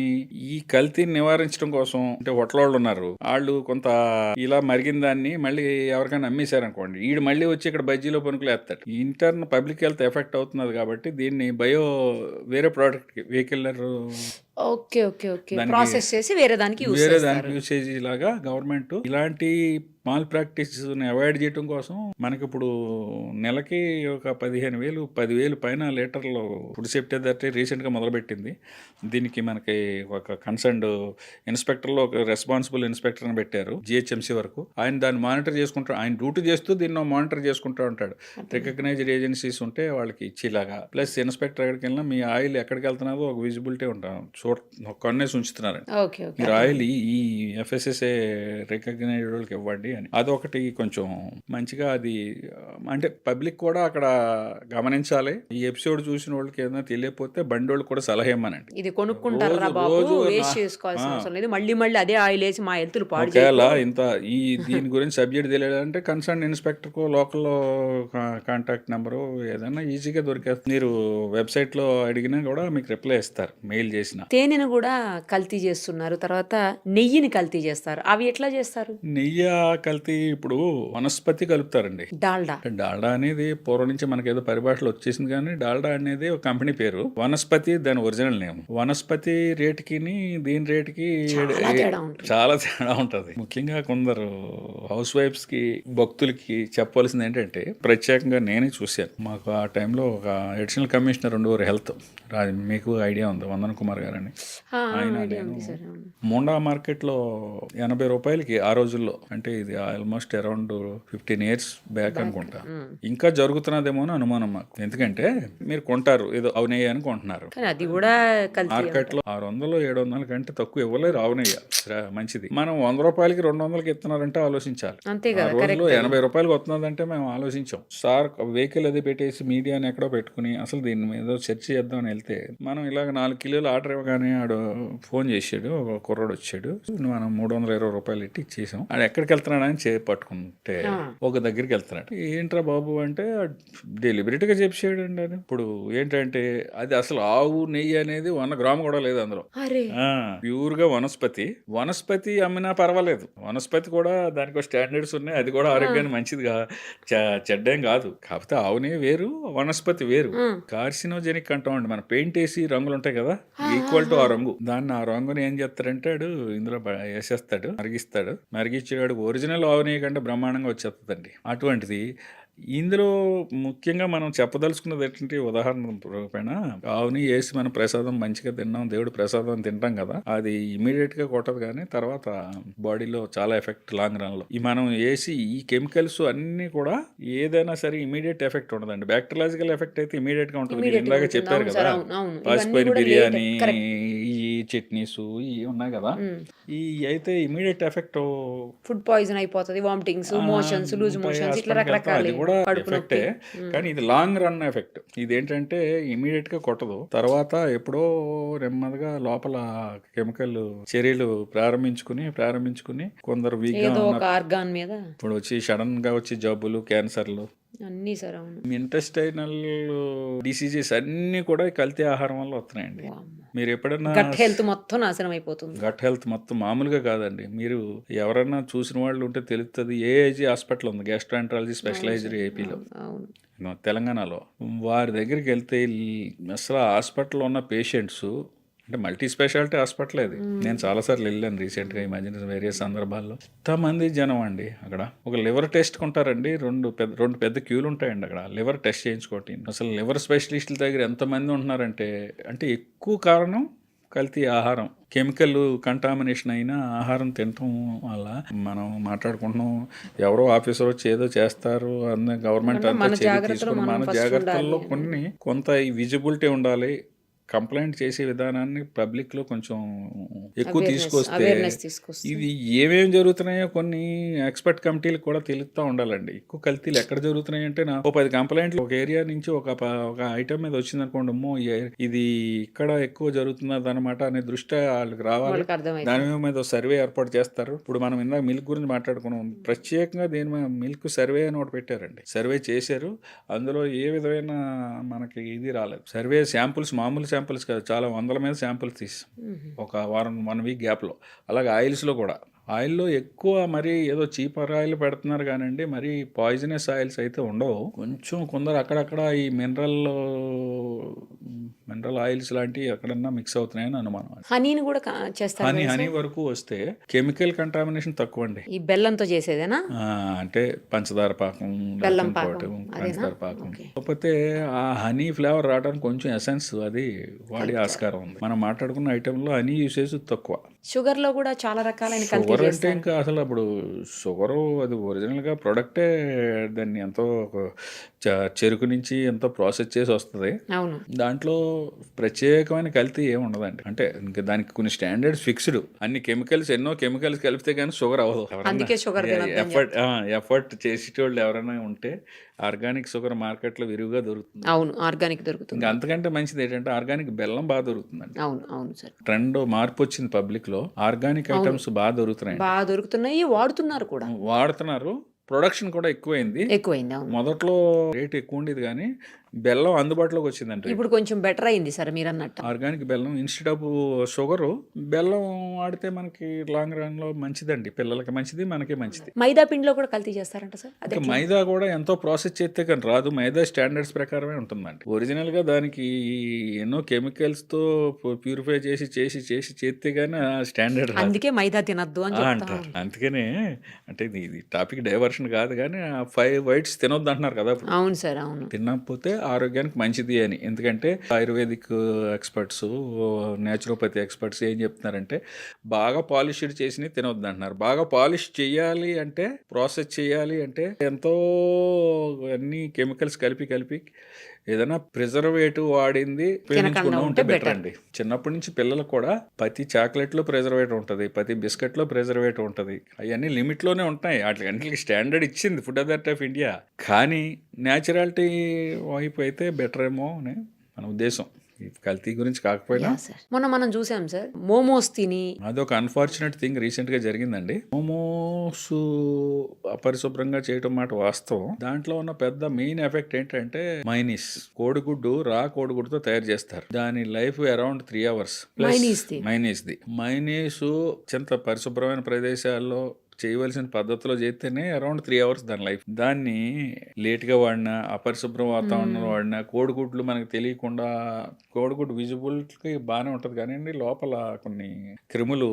ఈ కల్తీని నివారించడం కోసం. అంటే హోటల్ ఉన్నారు, వాళ్ళు కొంత ఇలా మరిగిన దాన్ని మళ్ళీ ఎవరికైనా అమ్మేశారనుకోండి, వీడు మళ్ళీ వచ్చి ఇక్కడ బజ్జీలో పనుకులు వేస్తాడు. ఇంటర్న్ పబ్లిక్ హెల్త్ ఎఫెక్ట్ అవుతున్నది కాబట్టి దీన్ని వేరే ప్రోడక్ట్ వెహికలర్ ప్రాసెస్ చేసి వేరే దానికి యూసేజ్ లాగా గవర్నమెంట్ ఇలాంటి మాల్ ప్రాక్టీస్ని అవాయిడ్ చేయడం కోసం మనకి ఇప్పుడు నెలకి ఒక 15,000 10,000 పైన లీటర్లు ఫుడ్ సేఫ్టీ అథారిటీ రీసెంట్గా మొదలుపెట్టింది. దీనికి మనకి ఒక కన్సర్న్డ్ ఇన్స్పెక్టర్లో ఒక రెస్పాన్సిబుల్ ఇన్స్పెక్టర్ని పెట్టారు జిహెచ్ఎంసీ వరకు. ఆయన దాన్ని మానిటర్ చేసుకుంటారు. ఆయన డ్యూటీ చేస్తూ దీన్ని మానిటర్ చేసుకుంటూ ఉంటాడు. రికగ్నైజ్డ్ ఏజెన్సీస్ ఉంటే వాళ్ళకి ఇచ్చేలాగా. ప్లస్ ఇన్స్పెక్టర్ ఎక్కడికి వెళ్ళినా మీ ఆయిల్ ఎక్కడికి వెళ్తున్నదో ఒక విజిబిలిటీ ఉంటాం కొన్నేసి ఉంచుతున్నారండి. ఓకే ఓకే మీరు ఆయిల్ ఈ ఎఫ్ఎస్ఎస్ఏ రికగ్నైజ్డ్ వాళ్ళకి ఇవ్వండి అని. అదొకటి కొంచెం మంచిగా అది అంటే పబ్లిక్ కూడా అక్కడ గమనించాలి. ఈ ఎపిసోడ్ చూసిన వాళ్ళకి ఏదైనా తెలియకపోతే బండి వాళ్ళు కూడా సలహా ఇమ్మనండి. ఇది కొనుక్కుంటారా బాబు, వేస్ట్ చేసుకోవాల్సిన అవసరం లేదు, మళ్ళీ మళ్ళీ అదే ఆయిల్ వేసి మా హెల్త్లు పాడు ఒకవేళ ఇంత దీని గురించి సబ్జెక్ట్ తెలియాలంటే కన్సర్న్ ఇన్స్పెక్టర్కు లోకల్లో కాంటాక్ట్ నెంబరు ఏదైనా ఈజీగా దొరికేస్తుంది. మీరు వెబ్సైట్లో అడిగినా కూడా మీకు రిప్లై ఇస్తారు మెయిల్ చేసిన. తేనెను కూడా కల్తీ చేస్తున్నారు, తర్వాత నెయ్యిని కల్తీ చేస్తారు. అవి ఎట్లా చేస్తారు? నెయ్యి కల్తీ ఇప్పుడు వనస్పతి కలుపుతారండి. డాల్డా డాల్డా అనేది పూర్వం నుంచి మనకి ఏదో పరిభాషలో వచ్చేసింది, కానీ డాల్డా అనేది ఒక కంపెనీ పేరు. వనస్పతి దాని ఒరిజినల్ నేమ్. వనస్పతి రేటుకి దీని రేటుకి చాలా తేడా ఉంటుంది. ముఖ్యంగా కొందరు హౌస్ వైఫ్స్ కి భక్తులకి చెప్పవలసింది ఏంటంటే, ప్రత్యేకంగా నేనే చూశాను. మాకు ఆ టైంలో ఒక అడిషనల్ కమిషనర్ ఉండేవారు హెల్త్, మీకు ఐడియా ఉంది, వందన్ కుమార్ గారు అని. ఆయన మోండా మార్కెట్లో 80 రూపాయలకి ఆ రోజుల్లో, అంటే ఇది ఆల్మోస్ట్ అరౌండ్ 15 years బ్యాక్ అనుకుంటా, ఇంకా జరుగుతున్నదేమో అని అనుమానం మాకు. ఎందుకంటే మీరు కొంటారు ఏదో అవునయ్య అని కొంటున్నారు, అది కూడా మార్కెట్లో 600-700 కంటే తక్కువ ఇవ్వలేరు అవునయ్య మంచిది. మనం 100 రూపాయలకి 200కి ఇస్తున్నారంటే ఆలోచించాలి. ఆ రోజుల్లో 80 రూపాయలకి వస్తున్నదంటే మేము ఆలోచించాం. సార్ వెహికల్ అది పెట్టేసి మీడియాని ఎక్కడో పెట్టుకుని అసలు దీని మీద చర్చ చేద్దామని వెళ్తే, మనం ఇలాగ 4 కిలోలు ఆర్డర్ ఇవ్వగానే ఆడు ఫోన్ చేసాడు, ఒక కుర్రాడు వచ్చాడు, మనం 320 రూపాయలు ఇట్టి ఇచ్చేసాం. ఆడు ఎక్కడికి వెళ్తున్నాడని పట్టుకుంటే ఒక దగ్గరికి వెళ్తున్నాడు. ఏంట్రా బాబు అంటే డెలిబరేట్గా చెప్పాడు అండి. అది ఇప్పుడు ఏంటంటే అది అసలు ఆవు నెయ్యి అనేది 1 గ్రాము కూడా లేదు అందులో, ప్యూర్ గా వనస్పతి అమ్మినా పర్వాలేదు. వనస్పతి కూడా దానికి స్టాండర్డ్స్ ఉన్నాయి, అది కూడా ఆరోగ్యానికి మంచిదిగా చెడ్డేం కాదు. కాకపోతే ఆవు నెయ్యి వేరు, వనస్పతి వేరు. కార్సినోజెనిక్ అంటామండి. మన పెయింట్ వేసి రంగులు ఉంటాయి కదా, ఈక్వల్ టు ఆ రంగు, దాన్ని ఆ రంగుని ఏం చేస్తారంటే ఇందులో వేసేస్తాడు, మరిగించేవాడు ఒరిజినల్ ఆవు నెయ్యి కంటే బ్రహ్మాండంగా వచ్చేస్తుందండి. అటువంటిది ఇందులో ముఖ్యంగా మనం చెప్పదలుచుకున్నది ఏంటంటే, ఉదాహరణ రూపేణ ఆవుని వేసి మనం ప్రసాదం మంచిగా తిన్నాం, దేవుడు ప్రసాదం తింటాం కదా, అది ఇమీడియట్ గా కొట్టదు, కానీ తర్వాత బాడీలో చాలా ఎఫెక్ట్ లాంగ్ రన్ లో. ఈ మనం వేసి ఈ కెమికల్స్ అన్ని కూడా ఏదైనా సరే ఇమీడియట్ ఎఫెక్ట్ ఉండదండి. బ్యాక్టీరియాలజికల్ ఎఫెక్ట్ అయితే ఇమీడియట్ గా ఉంటుంది. మీరు ఇందాక చెప్పారు కదా, పాసిపోయిన బిర్యానీ, ఈ చట్నీస్ ఇవి ఉన్నాయి కదా, ఈ అయితే ఇమీడియట్ ఎఫెక్ట్ ఫుడ్ పాయిజన్ అయిపోతుంది, వామిటింగ్స్, మోషన్స్, లూజ్ మోషన్స్, ఇట్లా రకరకాల ఎఫెక్టే. కానీ ఇది లాంగ్ రన్ ఎఫెక్ట్. ఇదేంటంటే ఇమీడియట్ గా కొట్టదు, తర్వాత ఎప్పుడో నెమ్మదిగా లోపల కెమికల్ చర్యలు ప్రారంభించుకుని కొందరు వీక్ గా ఆర్గాన్ మీద ఇప్పుడు వచ్చి సడన్ గా వచ్చి జబ్బులు, క్యాన్సర్లు, అన్ని సార్ ఇంటెస్టైనల్ డిసీజెస్ అన్ని కూడా కల్తీ ఆహారం వల్ల వస్తున్నాయండి. మీరు ఎప్పుడన్నా గట్ హెల్త్ మొత్తం నాశనం అయిపోతుంది. గట్ హెల్త్ మొత్తం మామూలుగా కాదండి. మీరు ఎవరన్నా చూసిన వాళ్ళు ఉంటే తెలుస్తుంది. ఏఐజీ హాస్పిటల్ ఉంది, గ్యాస్ట్రాంట్రాలజీ స్పెషలైజ్డ్ ఏపీలో, తెలంగాణలో. వారి దగ్గరికి వెళ్తే అసలు హాస్పిటల్లో ఉన్న పేషెంట్స్ అంటే మల్టీ స్పెషాలిటీ హాస్పిటల్ అది. నేను చాలాసార్లు వెళ్ళాను రీసెంట్గా, ఈ మధ్యన వేరే సందర్భాల్లో. ఎంతమంది జనం అండి అక్కడ. ఒక లివర్ టెస్ట్ కొంటారండి, రెండు పెద్ద క్యూలు ఉంటాయండి అక్కడ లివర్ టెస్ట్ చేయించుకోవటం. అసలు లివర్ స్పెషలిస్టుల దగ్గర ఎంతమంది ఉంటున్నారంటే, అంటే ఎక్కువ కారణం కల్తీ ఆహారం, కెమికల్ కంటామినేషన్ అయిన ఆహారం తినటం వల్ల. మనం మాట్లాడుకుంటున్నాం, ఎవరో ఆఫీసర్ వచ్చి ఏదో చేస్తారు అన్న, గవర్నమెంట్ అంతా చర్య తీసుకుని మన జాగ్రత్తల్లో కొంత విజిబిలిటీ ఉండాలి. కంప్లైంట్ చేసే విధానాన్ని పబ్లిక్ లో కొంచెం ఎక్కువ తీసుకొస్తే ఇది ఏమేమి జరుగుతున్నాయో కొన్ని ఎక్స్పర్ట్ కమిటీలకు కూడా తెలుస్తూ ఉండాలండి. ఎక్కువ కల్తీలు ఎక్కడ జరుగుతున్నాయి అంటే, నా 10 కంప్లైంట్లు ఒక ఏరియా నుంచి ఒక ఐటమ్ మీద వచ్చింది అనుకోండి, ఇది ఇక్కడ ఎక్కువ జరుగుతున్నది అనమాట అనే దృష్టి వాళ్ళకి రావాలి. దాని మీద సర్వే ఏర్పాటు చేస్తారు. ఇప్పుడు మనం ఇందాక మిల్క్ గురించి మాట్లాడుకున్నాం, ప్రత్యేకంగా దీని మీద మిల్క్ సర్వే అని ఒకటి పెట్టారండి. సర్వే చేశారు, అందులో ఏ విధమైన మనకి ఇది రాలేదు. సర్వే శాంపుల్స్, మామూలు శాంపుల్స్ కాదు, చాలా వందల మీద శాంపుల్స్ తీసాం ఒక 1 వీక్ గ్యాప్లో. అలాగే ఆయిల్స్లో కూడా, ఆయిల్లో ఎక్కువ మరి ఏదో చీపర్ ఆయిల్ పెడుతున్నారు కానండి, మరి పాయిజనస్ ఆయిల్స్ అయితే ఉండవు. కొంచెం కొందరు అక్కడక్కడ ఈ మినరల్ ఆయిల్స్ లాంటివి ఎక్కడన్నా మిక్స్ అవుతున్నాయని అనుమానం. హనీని కూడా చేస్తారు హనీ కదా హనీ సార్? వరకు వస్తే కెమికల్ కంటామినేషన్ తక్కువ అండి. ఈ బెల్లంతో చేసేదేనా? అంటే పంచదార పాకం, బెల్లం లేకపోతే పాకం ఇంకోటి అదేనా? పంచదార పాకం. ఓకే. కాకపోతే ఆ హనీ ఫ్లేవర్ రావడానికి కొంచెం ఎసెన్స్ అది వాడే ఆస్కారం ఉంది. మనం మాట్లాడుకున్న ఐటెంలో హనీ యూసేజ్ తక్కువ. షుగర్ లో కూడా చాలా రకాలైన కల్తీ షుగర్ అంటే చేస్తారు. ఇంకా అసలు అప్పుడు షుగరు అది ఒరిజినల్గా ప్రొడక్టే, దాన్ని ఎంతో చెరుకు నుంచి ఎంతో ప్రాసెస్ చేసి వస్తుంది. అవును. దాంట్లో ప్రత్యేకమైన కల్తీ ఏమి ఉండదండి. అంటే ఇంకా దానికి కొన్ని స్టాండర్డ్స్ ఫిక్స్డ్. అన్ని కెమికల్స్, ఎన్నో కెమికల్స్ కలిపితే కానీ షుగర్ అవ్వదు. అందుకే షుగర్ తినొద్దని ఎఫర్ట్ చేసేటోళ్ళు ఎవరైనా ఉంటే ఆర్గానిక్ షుగర్ మార్కెట్లో విరివిగా దొరుకుతుంది. అవును, ఆర్గానిక్ దొరుకుతుంది. ఇంకా అంతకంటే మంచిది ఏంటంటే ఆర్గానిక్ బెల్లం బాగా దొరుకుతుందండి. అవును అవును సార్, ట్రెండ్ మార్పు వచ్చింది పబ్లిక్లో. ఆర్గానిక్ ఐటమ్స్ బాగా దొరుకుతున్నాయి, బాగా దొరుకుతున్నాయి, వాడుతున్నారు కూడా, వాడుతున్నారు. ప్రొడక్షన్ కూడా ఎక్కువైంది. ఎక్కువైంది. అవును, మొదట్లో రేట్ ఎక్కువ ఉండేది కానీ బెల్లం అందుబాటులోకి వచ్చిందంటే ఇప్పుడు కొంచెం బెటర్ అయింది సార్ మీరు అన్నట్టు. ఆర్గానిక్ బెల్లం ఇన్స్టెడ్ ఆఫ్ షుగరు బెల్లం వాడితే మనకి లాంగ్ రన్లో మంచిదండి. పిల్లలకి మంచిది, మనకి మంచిది. మైదా పిండిలో కూడా కల్తీ చేస్తారంట సార్? అదే ఇంకా మైదా కూడా ఎంతో ప్రాసెస్ చేస్తే కానీ రాదు. మైదా స్టాండర్డ్స్ ప్రకారమే ఉంటుందండి. ఒరిజినల్గా దానికి ఎన్నో కెమికల్స్తో ప్యూరిఫై చేసి చేసి చేసి చేస్తే కానీ స్టాండర్డ్ రాదు అందుకే మైదా తినద్దు అని అంటారు. అందుకనే అంటే ఇది టాపిక్ డైవర్షన్ కాదు కానీ 5 వైట్స్ తినొద్దు అంటున్నారు కదా. అవును సార్, అవును. తినకపోతే ఆరోగ్యానికి మంచిది అని. ఎందుకంటే ఆయుర్వేదిక్ ఎక్స్పర్ట్స్, న్యాచురోపతి ఎక్స్పర్ట్స్ ఏం చెప్తున్నారంటే బాగా పాలిష్డ్ చేసినవి తినొద్దు అంటున్నారు. బాగా పాలిష్ చేయాలి అంటే, ప్రాసెస్ చేయాలి అంటే ఎంతో అన్ని కెమికల్స్ కలిపి ఏదైనా ప్రిజర్వేటివ్ వాడింది ఉపయోగించుకుంటూ ఉంటే బెటర్ అండి. చిన్నప్పటి నుంచి పిల్లలకు కూడా ప్రతి చాక్లెట్లో ప్రిజర్వేటివ్ ఉంటుంది, ప్రతి బిస్కెట్లో ప్రిజర్వేటివ్ ఉంటుంది. అవన్నీ లిమిట్లోనే ఉంటాయి. వాటికి స్టాండర్డ్ ఇచ్చింది ఫుడ్ అథారిటీ ఆఫ్ ఇండియా. కానీ న్యాచురాలిటీ వైపు అయితే బెటర్ ఏమో అని మన ఉద్దేశం. ఈ కల్తీ గురించి కాకపోయినా మొన్న మనం చూసాం సార్, మోమోస్ తిని అదొక అన్ఫార్చునేట్ థింగ్ రీసెంట్గా జరిగిందండి. మోమోస్ అపరిశుభ్రంగా చేయటం మాట వాస్తవం. దాంట్లో ఉన్న పెద్ద మెయిన్ ఎఫెక్ట్ ఏంటంటే మైనీస్. కోడిగుడ్డు రా కోడిగుడ్డుతో తయారు చేస్తారు. దాని లైఫ్ అరౌండ్ 3 hours. మైనీస్ అత్యంత పరిశుభ్రమైన ప్రదేశాల్లో చేయవలసిన పద్ధతిలో చేస్తేనే అరౌండ్ 3 hours దాని లైఫ్. దాన్ని లేట్గా వాడినా, అపరిశుభ్రం వాతావరణంలో వాడినా, కోడిగుడ్లు మనకు తెలియకుండా, కోడిగుడ్డు విజిబుల్కి బాగానే ఉంటుంది కానీ లోపల కొన్ని క్రిములు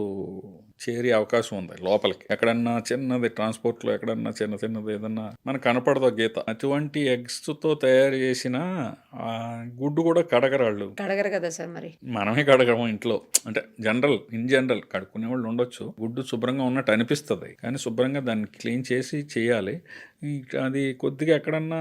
చేరే అవకాశం ఉంది లోపలికి. ఎక్కడన్నా చిన్నది ట్రాన్స్పోర్ట్లో ఎక్కడన్నా చిన్నది ఏదన్నా మనకు కనపడదు గీత. అటువంటి ఎగ్స్తో తయారు చేసిన గుడ్డు కూడా కడగరాళ్ళు. కడగరు కదా సార్? మరి మనమే కడగము ఇంట్లో. అంటే ఇన్ జనరల్ కడుక్కునే వాళ్ళు ఉండొచ్చు. గుడ్డు శుభ్రంగా ఉన్నట్టు అనిపిస్తుంది కానీ శుభ్రంగా దాన్ని క్లీన్ చేసి చేయాలి. అది కొద్దిగా ఎక్కడన్నా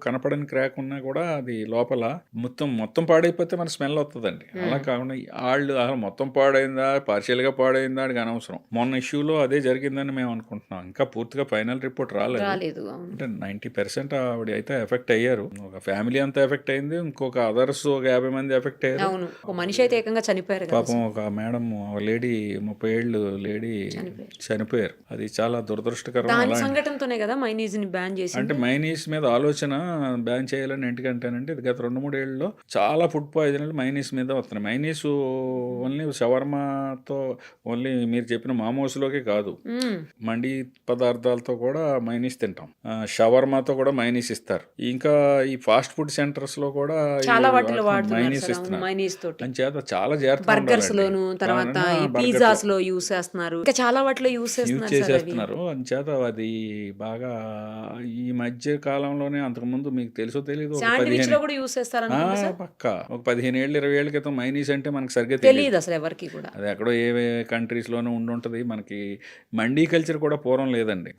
కనపడని క్రాక్ ఉన్నా కూడా అది లోపల మొత్తం పాడైపోతే మన స్మెల్ వస్తుందండి. అలా కాకుండా వాళ్ళు అసలు మొత్తం పాడైందా, పార్షియల్గా పాడైందా అని అనవసరం. మొన్న ఇష్యూలో అదే జరిగిందని మేము అనుకుంటున్నాం. ఇంకా పూర్తిగా ఫైనల్ రిపోర్ట్ రాలేదు. అంటే 90% ఆవిడ అయితే ఎఫెక్ట్ అయ్యారు. ఒక ఫ్యామిలీ అంతా ఎఫెక్ట్ అయింది, ఇంకొక అదర్స్ ఒక 50 మంది ఎఫెక్ట్ అయ్యారు. ఒక మనిషి అయితే ఏకంగా చనిపోయారు. పాపం ఒక మేడం, లేడీ 30 ఏళ్ళు లేడీ చనిపోయారు. అది చాలా దురదృష్టకరం. సంఘటనతోనే కదా మైనీస్ ని బ్యాన్ చేసి. అంటే మైనీస్ మీద ఆలోచన బ్యాన్ చేయాలని ఎందుకంటేనంటే ఇది గత 2-3 ఏళ్ళలో చాలా ఫుడ్ పాయిజన్లు మైనీస్ మీద వస్తున్నాయి. మైనీస్ ఓన్లీ షవర్మాతో, ఓన్లీ మీరు చెప్పిన మామోస్లోకే కాదు, మండి పదార్థాలతో కూడా మైనీస్ తింటాం. షవర్మాతో కూడా మైనీస్ ఇస్తారు. ఇంకా ఈ ఫాస్ట్ ఫుడ్ సెంటర్స్ లో కూడా మైనీస్ ఇస్తున్నారు. అంచేత చాలా జాగ్రత్తగా బర్గర్స్ లోను, తర్వాత పిజ్జాస్ లో యూస్ చేస్తున్నారు, ఇంకా చాలా వాటిలో యూస్ చేస్తున్నారు. అంచేత అది బాగా ఈ మధ్య కాలంలోనే, అంతకుముందు మీకు తెలుసో తెలియదు, పక్క ఒక 15 ఏళ్ళు 20 ఏళ్ళ క్రితం మైనీస్ అంటే మనకు సరిగ్గా తెలియదు అసలు ఎవరికి కూడా. అది ఎక్కడో ఏ కంట్రీస్ లోనే ఉండుంటది. మనకి మండీ కల్చర్ కూడా పూర్వం లేదండి,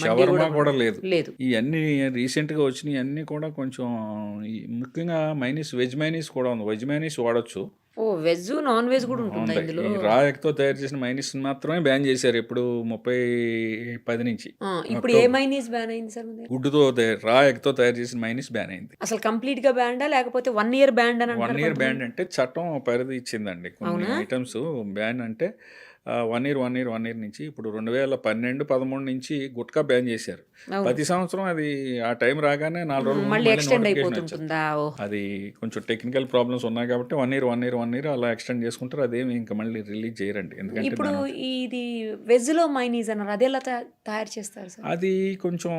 షవర్మా కూడా లేదు. ఇవన్నీ రీసెంట్ గా వచ్చినాయి. అన్ని కూడా కొంచెం ముఖ్యంగా మైనీస్, వెజ్ మైనీస్ కూడా ఉంది. వెజ్ మైనీస్ వాడచ్చు. వెజ్ నాన్ వెజ్ కూడా ఉంటుంది ఇందులో. రా ఎగ్తో తయారు చేసిన మైనీస్ మాత్రమే బ్యాన్ చేశారు ఇప్పుడు 2010 నుంచి. ఇప్పుడు ఏ మైనీస్ బ్యాన్ అయింది సార్? గుడ్డుతో రా ఎగ్తో తయారు చేసిన మైనీస్ బ్యాన్ అయింది. అసలు కంప్లీట్ గా బ్యాన్ లేకపోతే 1 year బ్యాన్? 1 year బ్యాన్ అంటే చట్టం పరిధి ఇచ్చిందండి. కొన్ని ఐటమ్స్ బ్యాన్ అంటే 1 ఇయర్ నుంచి ఇప్పుడు 2012-13 నుంచి గుట్కా బ్యాన్ చేశారు. అవును. ప్రతి సంవత్సరం అది ఆ టైం రాగానే 4 రోజుల ముందు మళ్ళీ మళ్ళీ ఎక్స్టెండ్ నోటిఫికేషన్ వచ్చేది. అయిపోతుంటుందా? ఓహ్! అది కొంచెం టెక్నికల్ ప్రాబ్లమ్స్ ఉన్నాయి కాబట్టి 1 ఇయర్ అలా ఎక్స్టెండ్ చేసుకుంటారు. అదేమి ఇంకా మళ్ళీ రిలీజ్ చేయరండి. ఎందుకంటే ఇప్పుడు దాని ఇది వెజ్‌లో మైనీస్ అన్నారు. అదెలా తయారు చేస్తారు సార్? అది కొంచెం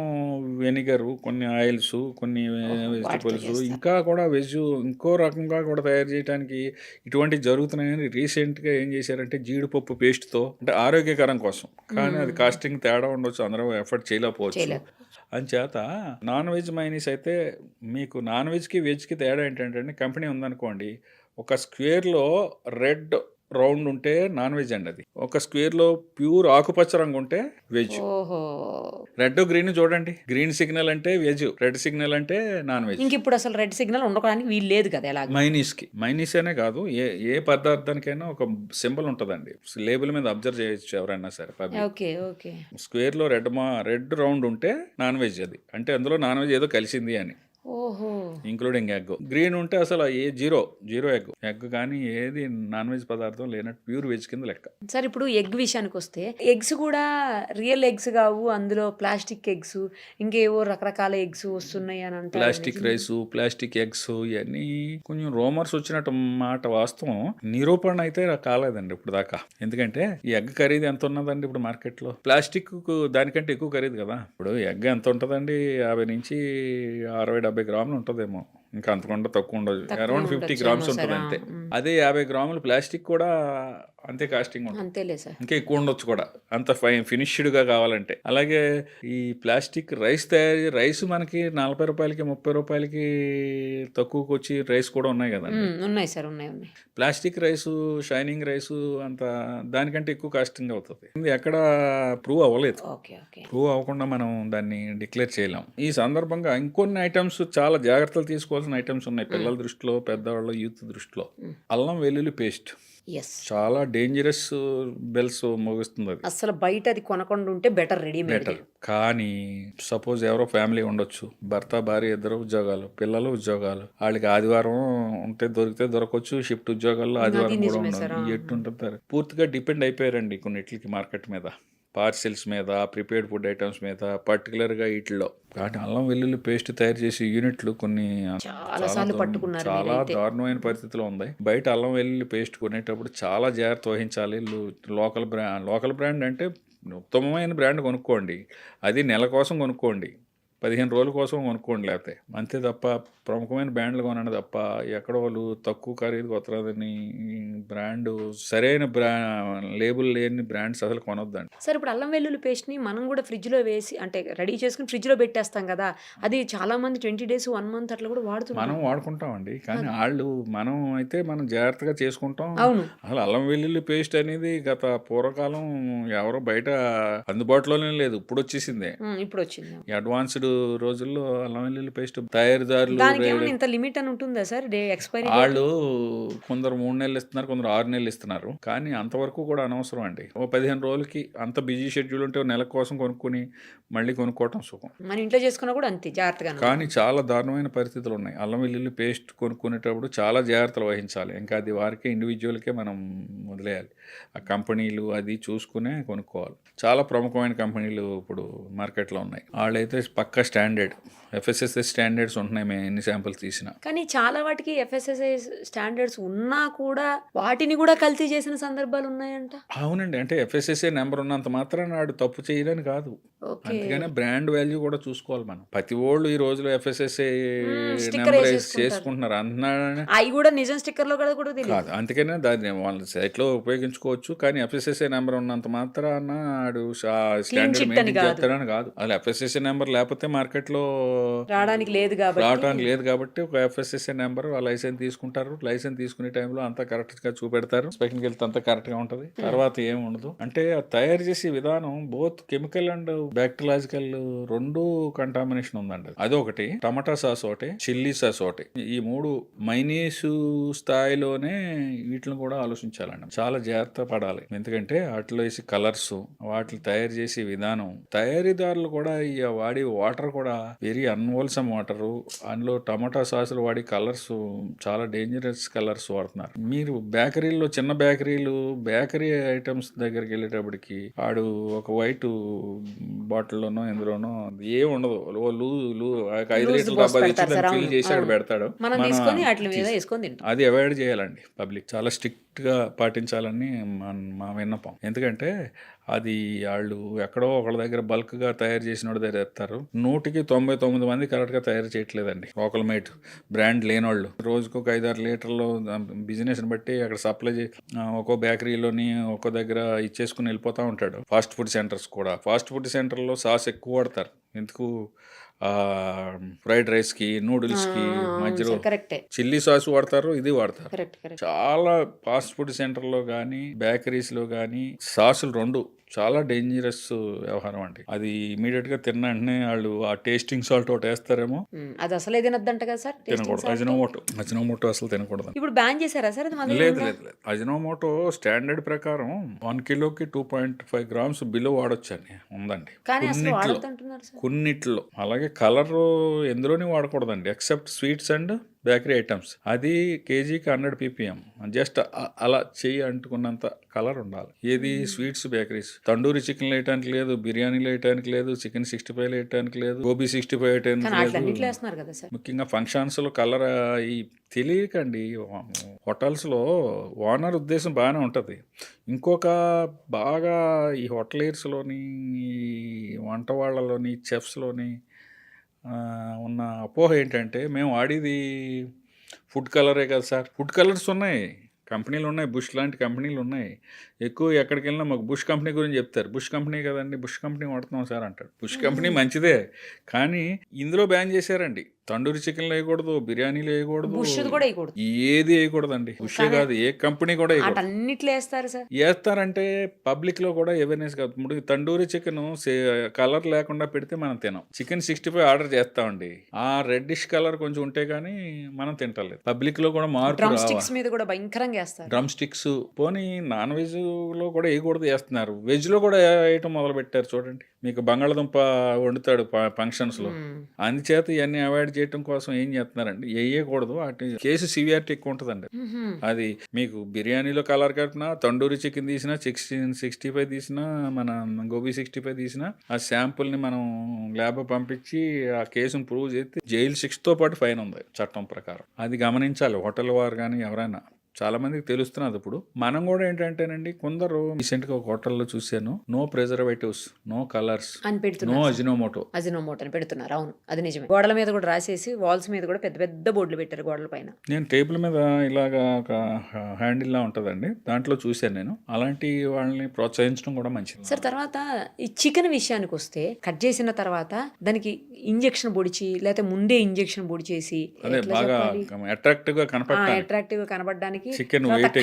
వెనిగరు, కొన్ని ఆయిల్స్, కొన్ని ఓహో! వాటితో వెజిటబుల్స్, చేస్తారు. ఇంకా కూడా వెజ్ ఇంకో రకంగా కూడా తయారు చేయడానికి ఇటువంటివి జరుగుతున్నాయని రీసెంట్గా ఏం చేశారంటే జీడిపప్పు పేస్ట్తో, అంటే ఆరోగ్యకరం కోసం, కానీ అది కాస్టింగ్ తేడా ఉండొచ్చు, అందరూ ఎఫర్ట్ చేయలేకపోవచ్చు. అంచేత నాన్ వెజ్ మైనీస్ అయితే మీకు నాన్ వెజ్కి వెజ్కి తేడా ఏంటంటే కంపెనీ ఉందనుకోండి, ఒక స్క్వేర్లో రెడ్ రౌండ్ ఉంటే నాన్ వెజ్ అండి. అది ఒక స్క్వేర్లో ప్యూర్ ఆకుపచ్చ రంగు ఉంటే వెజ్. ఓహో! రెడ్ గ్రీన్ చూడండి, గ్రీన్ సిగ్నల్ అంటే వెజ్, రెడ్ సిగ్నల్ అంటే నాన్ వెజ్. ఇంక ఇప్పుడు అసలు రెడ్ సిగ్నల్ ఉండడానికి వీలు లేదు కదా ఎలాగో. మైనీస్ అనే కాదు, ఏ పదార్థానికైనా ఒక సింబల్ ఉంటుందండి. లేబుల్ మీద అబ్జర్వ్ చేయొచ్చు ఎవరైనా సరే. ఓకే. స్క్వేర్ లో రెడ్ రౌండ్ ఉంటే నాన్ వెజ్, అది అంటే అందులో నాన్ వెజ్ ఏదో కలిసింది అని, ఓహో! Including egg. గ్రీన్ ఉంటే అసలు జీరో ఎగ్ కానీ ఏది నాన్ వెజ్ పదార్థం లేనట్టు ప్యూర్ వెజ్ కింద లెక్క. సార్ ఇప్పుడు ఎగ్ విషయానికి వస్తే ఎగ్స్ కూడా రియల్ ఎగ్స్ కావు, అందులో ప్లాస్టిక్ ఎగ్స్, ఇంకేవో రకరకాల ఎగ్స్ వస్తున్నాయి అని అంటారు. ప్లాస్టిక్ రైస్, ప్లాస్టిక్ ఎగ్స్, ఇవన్నీ కొంచెం రోమర్స్ వచ్చినట్టు మాట. వాస్తవం నిరూపణ అయితే కాలేదండి ఇప్పుడు దాకా. ఎందుకంటే ఈ ఎగ్ ఖరీదు ఎంత ఉన్నదండి ఇప్పుడు మార్కెట్లో? ప్లాస్టిక్ దానికంటే ఎక్కువ ఖరీదు కదా. ఇప్పుడు ఎగ్ ఎంత ఉంటుందండి? 50 నుంచి 60-70 గ్రాములు ఉంటుందేమో, ఇంకా అంతకుండా తక్కువ ఉండదు. అరౌండ్ 50 గ్రామ్స్ ఉంటుంది అంతే. అదే 50 గ్రాములు ప్లాస్టిక్ కూడా అంతే కాస్టింగ్ ఉంటుంది. అంతేలే సార్, ఇంకా ఎక్కువ ఉండొచ్చు కూడా, అంత ఫినిష్డ్గా కావాలంటే. అలాగే ఈ ప్లాస్టిక్ రైస్ మనకి 40 రూపాయలకి 30 రూపాయలకి తక్కువకి వచ్చి రైస్ కూడా ఉన్నాయి కదా. ఉన్నాయి సార్, ఉన్నాయి. ప్లాస్టిక్ రైసు, షైనింగ్ రైసు అంత దానికంటే ఎక్కువ కాస్టింగ్ అవుతుంది. ఇది ఎక్కడ ప్రూవ్ అవ్వలేదు. ప్రూవ్ అవ్వకుండా మనం దాన్ని డిక్లేర్ చేయలేం. ఈ సందర్భంగా ఇంకొన్ని ఐటమ్స్ చాలా జాగ్రత్తలు తీసుకోవాల్సిన ఐటమ్స్ ఉన్నాయి పిల్లల దృష్టిలో, పెద్దవాళ్ళ యూత్ దృష్టిలో. అల్లం వెల్లుల్లి పేస్ట్ చాలా డేంజరస్ బెల్స్ మోగిస్తుంది. అది అసలు బయట అది కొనకుండా ఉంటే బెటర్. కానీ సపోజ్ ఎవరో ఫ్యామిలీ ఉండొచ్చు, భర్త భార్య ఇద్దరు ఉద్యోగాలు, పిల్లలు ఉద్యోగాలు, వాళ్ళకి ఆదివారం ఉంటే దొరికితే దొరకవచ్చు, షిఫ్ట్ ఉద్యోగాల్లో ఆదివారం కూడా ఉండదు. ఎట్టుంటారు, పూర్తిగా డిపెండ్ అయిపోయారండి కొన్నిటికి మార్కెట్ మీద, పార్సిల్స్ మీద, ప్రిపేర్డ్ ఫుడ్ ఐటమ్స్ మీద, పర్టికులర్గా వీటిలో. కానీ అల్లం వెల్లుల్లి పేస్ట్ తయారు చేసే యూనిట్లు కొన్ని చాలా దారుణమైన పరిస్థితిలో ఉంది. బయట అల్లం వెల్లుల్లి పేస్ట్ కొనేటప్పుడు చాలా జాగ్రత్త వహించాలి. లోకల్ బ్రాండ్ అంటే ఉత్తమమైన బ్రాండ్ కొనుక్కోండి, అది నెల కోసం కొనుక్కోండి, 15 రోజుల కోసం కొనుక్కోండి, లేకపోతే అంతే తప్ప ప్రముఖమైన బ్రాండ్లు కొనండి తప్ప ఎక్కడో వాళ్ళు తక్కువ ఖరీదు కొత్తదని బ్రాండ్, సరైన లేబుల్ లేని బ్రాండ్స్ అసలు కొనొద్దండి. సార్ ఇప్పుడు అల్లం వెల్లుల్లి పేస్ట్ని మనం కూడా ఫ్రిడ్జ్లో వేసి, అంటే రెడీ చేసుకుని ఫ్రిడ్జ్లో పెట్టేస్తాం కదా, అది చాలా మంది 20 days 1 month అట్లా కూడా వాడుతున్నాం. మనం వాడుకుంటామండి, కానీ మనం అయితే మనం జాగ్రత్తగా చేసుకుంటాం. అవును. అసలు అల్లం వెల్లుల్లి పేస్ట్ అనేది గత పూర్వకాలం ఎవరో బయట అందుబాటులోనే లేదు, ఇప్పుడు వచ్చేసిందే. ఇప్పుడు వచ్చింది. అడ్వాన్స్డ్ రోజుల్లో అల్లం వెల్లుల్లి పేస్ట్ తయారీదారులు ఇంత లిమిట్ అని ఉంటుందా సార్? ఎక్స్పైరీ వాళ్ళు కొందరు 3 నెలలు ఇస్తున్నారు, కొందరు 6 నెలలు ఇస్తున్నారు. కానీ అంతవరకు కూడా అనవసరం అండి. 15 రోజులకి అంత బిజీ షెడ్యూల్ ఉంటే నెల కోసం కొనుక్కొని మళ్ళీ కొనుక్కోవటం సుఖం. మన ఇంట్లో చేసుకున్నా కూడా అంతే జాగ్రత్తగా. కానీ చాలా దారుణమైన పరిస్థితులు ఉన్నాయి. అల్లం వెల్లుల్లి పేస్ట్ కొనుక్కునేటప్పుడు చాలా జాగ్రత్తలు వహించాలి. ఇంకా అది వారికే, ఇండివిజువల్కే మనం వదిలేయాలి. ఆ కంపెనీలు అది చూసుకునే కొనుక్కోవాలి. చాలా ప్రముఖమైన కంపెనీలు ఇప్పుడు మార్కెట్లో ఉన్నాయి. వాళ్ళైతే పక్కా స్టాండర్డ్ FSSAI స్టాండర్డ్స్ ఉంటున్నాయి, మేము ఎన్ని శాంపుల్స్ తీసినా. కానీ చాలా వాటికి FSSAI స్టాండర్డ్స్ ఉన్నా కూడా వాటిని కూడా కల్తీ చేసిన సందర్భాలు ఉన్నాయంట. అవునండి, అంటే FSSAI నెంబర్ ఉన్నంత మాత్రం నాడు తప్పు చేయడానికి కాదు. అందుకనే బ్రాండ్ వాల్యూ కూడా చూసుకోవాలి మనం. ప్రతి వాళ్ళు ఈ రోజులో FSSAI నెంబర్ చేసుకుంటున్నారు అంటున్నాడు, అవి కూడా నిజం స్టిక్కర్లో కూడా కాదు. అందుకనే దాన్ని వాళ్ళ సైట్లో ఉపయోగించుకోవచ్చు, కానీ FSSAI నెంబర్ ఉన్నంత మాత్రాన ఆడు స్టాండర్డ్ మెయింటైన్ చేస్తాడని కాదు. అసలు FSSAI నెంబర్ లేకపోతే మార్కెట్లో రావడానికి లేదు కాబట్టి ఒక FSSAI నెంబర్ ఆ లైసెన్స్ తీసుకుంటారు. లైసెన్స్ తీసుకునే టైంలో అంతా కరెక్ట్ గా చూపెడతారు, ఇన్స్పెక్షన్కి వెళ్తే అంతా కరెక్ట్ గా ఉంటది. తర్వాత ఏమి ఉండదు. అంటే తయారు చేసే విధానం both chemical and bacteriological 2 contamination ఉందండి. అదొకటి, టమాటా సాస్ ఒకటి, చిల్లీ సాస్ ఒకటి. ఈ 3 మైనీసు స్థాయిలోనే వీటిని కూడా ఆలోచించాలండి. చాలా జాగ్రత్త పడాలి. ఎందుకంటే వాటిలో వేసి కలర్స్, వాటిని తయారు చేసే విధానం, తయారీదారులు కూడా ఈ వాడి వాటర్ కూడా వెరీ అన్హోల్సమ్ వాటర్. అందులో టమాటా సాసులు వాడి కలర్స్ చాలా డేంజరస్ కలర్స్ వాడుతున్నారు. మీరు బేకరీలో, చిన్న బేకరీ ఐటమ్స్ దగ్గరికి వెళ్ళేటప్పటికి ఆడు ఒక వైట్ బాటిల్లోనో ఎందులోనో ఏం ఉండదు, ఒక 5 లీటర్ల డబ్బా తెచ్చి దాన్ని ఫిల్ చేసి అక్కడ పెడతాడు. మనం తీసుకొని వాటి మీద వేసుకొని తింటాం. అది అవాయిడ్ చేయాలండి. పబ్లిక్ చాలా స్ట్రిక్ట్ గా పాటించాలని మా విన్నపం. ఎందుకంటే అది వాళ్ళు ఎక్కడో ఒకళ్ళ దగ్గర బల్క్ గా తయారు చేసిన వాడి దగ్గర ఎత్తారు. 100కి 99 మంది కరెక్ట్ గా తయారు చేయట్లేదండి. లోకల్ మేడ్ బ్రాండ్ లేనోళ్ళు రోజుకు ఒక 5-6 లీటర్లు బిజినెస్ బట్టి అక్కడ సప్లై ఒక్కో బేకరీలోని ఒక్కో దగ్గర ఇచ్చేసుకుని వెళ్ళిపోతా ఉంటాడు. ఫాస్ట్ ఫుడ్ సెంటర్స్ కూడా, ఫాస్ట్ ఫుడ్ సెంటర్లో సాస్ ఎక్కువ వాడతారు. ఎందుకు? ఫ్రైడ్ రైస్ కి, నూడిల్స్ కి మధ్యలో చిల్లీ సాస్ వాడతారు, ఇది వాడతారు. చాలా ఫాస్ట్ ఫుడ్ సెంటర్ లో కానీ బేకరీస్ లో కానీ సాసులు 2 చాలా డేంజరస్ వ్యవహారం అండి. అది ఇమీడియట్ గా తిన్న వెంటనే వాళ్ళు ఆ టేస్టింగ్ సాల్ట్ ఒకటి వేస్తారేమో, అది అసలే తినద్దంట కదా సార్. తినకూడదు. అజినోమోటో అసలు తినకూడదు. ఇప్పుడు బ్యాన్ చేశారా సార్? లేదు. అజినోమోటో స్టాండర్డ్ ప్రకారం 1 కిలోకి 2.5 గ్రామ్స్ బిలో వాడొచ్చని ఉందండి కొన్నిట్లో. అలాగే కలర్ ఎందులోని వాడకూడదండి except sweets and bakery items. అది కేజీకి 100 ppm. జస్ట్ అలా చెయ్యి అంటుకున్నంత కలర్ ఉండాలి. ఏది? Sweets, bakeries. తండూరి చికెన్ వేయటానికి లేదు, బిర్యానీలు వేయటానికి లేదు, చికెన్ 65 వేయటానికి లేదు, గోబీ 65 వేయటానికి లేదు. ముఖ్యంగా ఫంక్షన్స్ లో కలర్ ఈ తెలియకండి. హోటల్స్ లో ఓనర్ ఉద్దేశం బాగానే ఉంటది. ఇంకొక బాగా ఈ హోటలియర్స్లోని, ఈ వంట వాళ్ళలోని, చెఫ్స్లోని ఉన్న అపోహ ఏంటంటే, మేము వాడేది ఫుడ్ కలరే కదా సార్. ఫుడ్ కలర్స్ ఉన్నాయి, కంపెనీలు ఉన్నాయి, బుష్ లాంటి కంపెనీలు ఉన్నాయి. ఎక్కువ ఎక్కడికి వెళ్ళినా మాకు బుష్ కంపెనీ గురించి చెప్తారు. బుష్ కంపెనీ కదండి, బుష్ కంపెనీ వాడుతున్నాం సార్ అంటాడు. బుష్ కంపెనీ మంచిదే, కానీ ఇందులో బ్యాన్ చేశారండి. తండూరి చికెన్లు వేయకూడదు, బిర్యానీలు వేయకూడదు, ఏది వేయకూడదండి. బుషే కాదు, ఏ కంపెనీ కూడా వేస్తారంటే పబ్లిక్ లో కూడా అవేర్నెస్ కాదు. ఇప్పుడు తండూరి చికెన్ కలర్ లేకుండా పెడితే మనం తినాం. చికెన్ 65 ఆర్డర్ చేస్తామండి, ఆ రెడ్డిష్ కలర్ కొంచెం ఉంటే గానీ మనం తింటలేదు. పబ్లిక్ లో కూడా మార్పు రావాలి. డ్రమ్ స్టిక్స్ పోనీ నాన్ వెజ్ లో కూడా వేయకూడదు, వేస్తున్నారు. వెజ్ లో కూడా వేయటం మొదలు పెట్టారు. చూడండి, మీకు బంగాళదుంప వండుతాడు ఫంక్షన్స్ లో, అందుచేత ఇవన్నీ అవాయిడ్ చేయడం కోసం ఏం చేస్తున్నారండి, వేయకూడదు. వాటి కేసు సివియారిటీ ఎక్కువ ఉంటుందండి. అది మీకు బిర్యానీలో కలర్ కట్టినా, తండూరి చికెన్ తీసినా, 65 తీసినా, మన గోబీ 65 తీసినా, ఆ శాంపుల్ ని మనం ల్యాబ్ పంపించి ఆ కేసును ప్రూవ్ చేస్తే జైలు 6తో పాటు ఫైన్ ఉంది చట్టం ప్రకారం. అది గమనించాలి హోటల్ వారు కానీ ఎవరైనా. చాలా మందికి తెలుస్తున్నది. ఇప్పుడు మనం కూడా ఏంటంటేనండి, కొందరు రీసెంట్ గా ఒక హోటల్లో చూశాను, no preservatives, no colours, no Ajinomoto అని పెడుతున్నారు. అవును, అది నిజమే. గోడల మీద కూడా రాసేసి, వాల్స్ మీద కూడా పెద్ద పెద్ద బోర్డులు పెట్టారు గోడల పైన. నేను టేబుల్ మీద ఇలాగా ఒక హ్యాండిల్ లా ఉంటదండి, దాంట్లో చూశాను నేను. అలాంటి వాళ్ళని ప్రోత్సహించడం కూడా మంచిది సార్. తర్వాత ఈ చికెన్ విషయానికి వస్తే, కట్ చేసిన తర్వాత దానికి ఇంజెక్షన్ పొడిచి, లేకపోతే ముందే ఇంజెక్షన్ పొడిచేసి, అదే బాగా అట్రాక్టివ్ గా కనపడడానికి,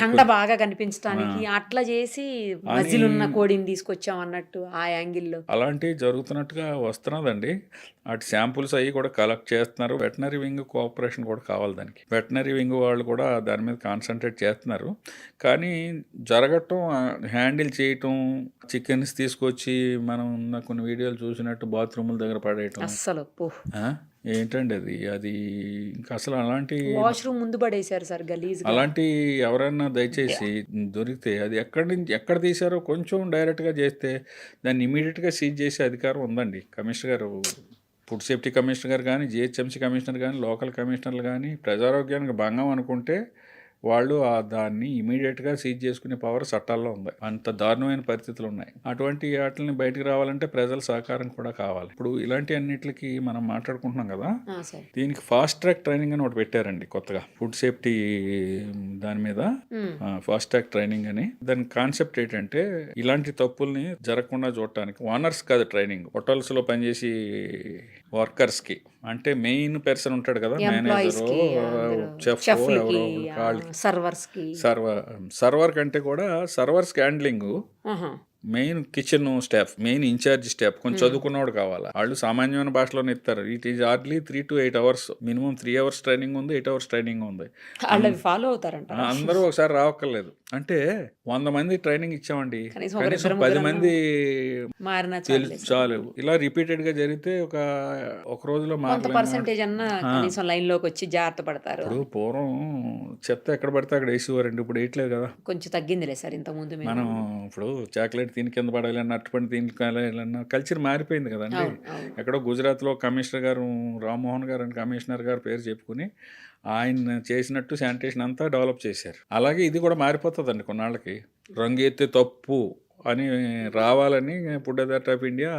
కండ బాగా కనిపించడానికి అట్లా చేసి మజిలున్న కోడిని తీసుకొచ్చాం అన్నట్టు ఆ యాంగిల్లో అలాంటివి జరుగుతున్నట్టుగా వస్తున్నదండి. అటు శాంపుల్స్ అవి కూడా కలెక్ట్ చేస్తున్నారు. వెటనరీ వింగ్ కోఆపరేషన్ కూడా కావాలి దానికి. వెటనరీ వింగ్ వాళ్ళు కూడా దాని మీద కాన్సన్ట్రేట్ చేస్తున్నారు. కానీ జరగటం, హ్యాండిల్ చేయటం, చికెన్స్ తీసుకొచ్చి మనం కొన్ని వీడియోలు చూసినట్టు బాత్రూముల దగ్గర పడేయటం, అస్సలు ఏంటండి అది ఇంకా అసలు అలాంటి వాష్రూమ్ ముందు పడేశారు సార్ గలీజ్. అలాంటి ఎవరైనా దయచేసి దొరికితే అది ఎక్కడ తీశారో కొంచెం డైరెక్ట్గా చేస్తే దాన్ని ఇమీడియట్గా సీజ్ చేసే అధికారం ఉందండి. కమిషనర్ గారు, ఫుడ్ సేఫ్టీ కమిషనర్ గారు కానీ, జిహెచ్ఎంసీ కమిషనర్ కానీ, లోకల్ కమిషనర్లు కానీ ప్రజారోగ్యానికి భంగం అనుకుంటే వాళ్ళు దాన్ని ఇమీడియట్గా సీజ్ చేసుకునే పవర్ చట్టాల్లో ఉంది. అంత దారుణమైన పరిస్థితులు ఉన్నాయి. అటువంటి వాటిని బయటకు రావాలంటే ప్రజల సహకారం కూడా కావాలి. ఇప్పుడు ఇలాంటి అన్నిటికి మనం మాట్లాడుకుంటున్నాం కదా, దీనికి ఫాస్ట్ ట్రాక్ ట్రైనింగ్ అని ఒకటి పెట్టారండి కొత్తగా, ఫుడ్ సేఫ్టీ దాని మీద ఫాస్ట్ ట్రాక్ ట్రైనింగ్ అని. దాని కాన్సెప్ట్ ఏంటంటే, ఇలాంటి తప్పుల్ని జరగకుండా చూడటానికి ఓనర్స్ కాదు ట్రైనింగ్, హోటల్స్ లో పనిచేసి వర్కర్స్ కి, అంటే మెయిన్ పర్సన్ ఉంటాడు కదా, మేనేజర్, చెఫ్, సర్వర్ కంటే కూడా servers handling main kitchen staff, main incharge staff కొంచెం చదువుకున్నవాడు కావాలా. వాళ్ళు సామాన్యమైన భాషలోనే ఇస్తారు. It is hardly 3 to 8 hours, minimum 3 hours training ఉంది, 8 hours ట్రైనింగ్ ఉంది. వాళ్ళు ఫాలో అవుతారంట. అందరూ ఒకసారి రావక్కర్లేదు. అంటే 100 మంది ట్రైనింగ్ ఇచ్చామండి, కనీసం కనీసం 10 మంది మారిన చాలు. ఇలా రిపీటెడ్ గా జరిగితే ఒక రోజులో కొంత పర్సెంటేజ్ అన్న కనీసం లైన్ లోకి వచ్చి జాగ్రత్త పడతారు. ఇప్పుడు పూర్వం చెత్త ఎక్కడ పడితే అక్కడ వేసేవారండి, ఇప్పుడు వేయట్లేదు కదా. కొంచెం తగ్గిందిలే సార్ ఇంత ముందు. మనం ఇప్పుడు చాక్లెట్ దీని కింద పడాలన్నా, అట్టుపండి దీని కాలేయాలన్నా కల్చర్ మారిపోయింది కదండి. ఎక్కడో గుజరాత్లో కమిషనర్ గారు, రామ్మోహన్ గారు అని కమిషనర్ గారు పేరు చెప్పుకుని ఆయన చేసినట్టు శానిటేషన్ అంతా డెవలప్ చేశారు. అలాగే ఇది కూడా మారిపోతుందండి కొన్నాళ్ళకి. రంగు ఎత్తే తప్పు అని రావాలని food authority of India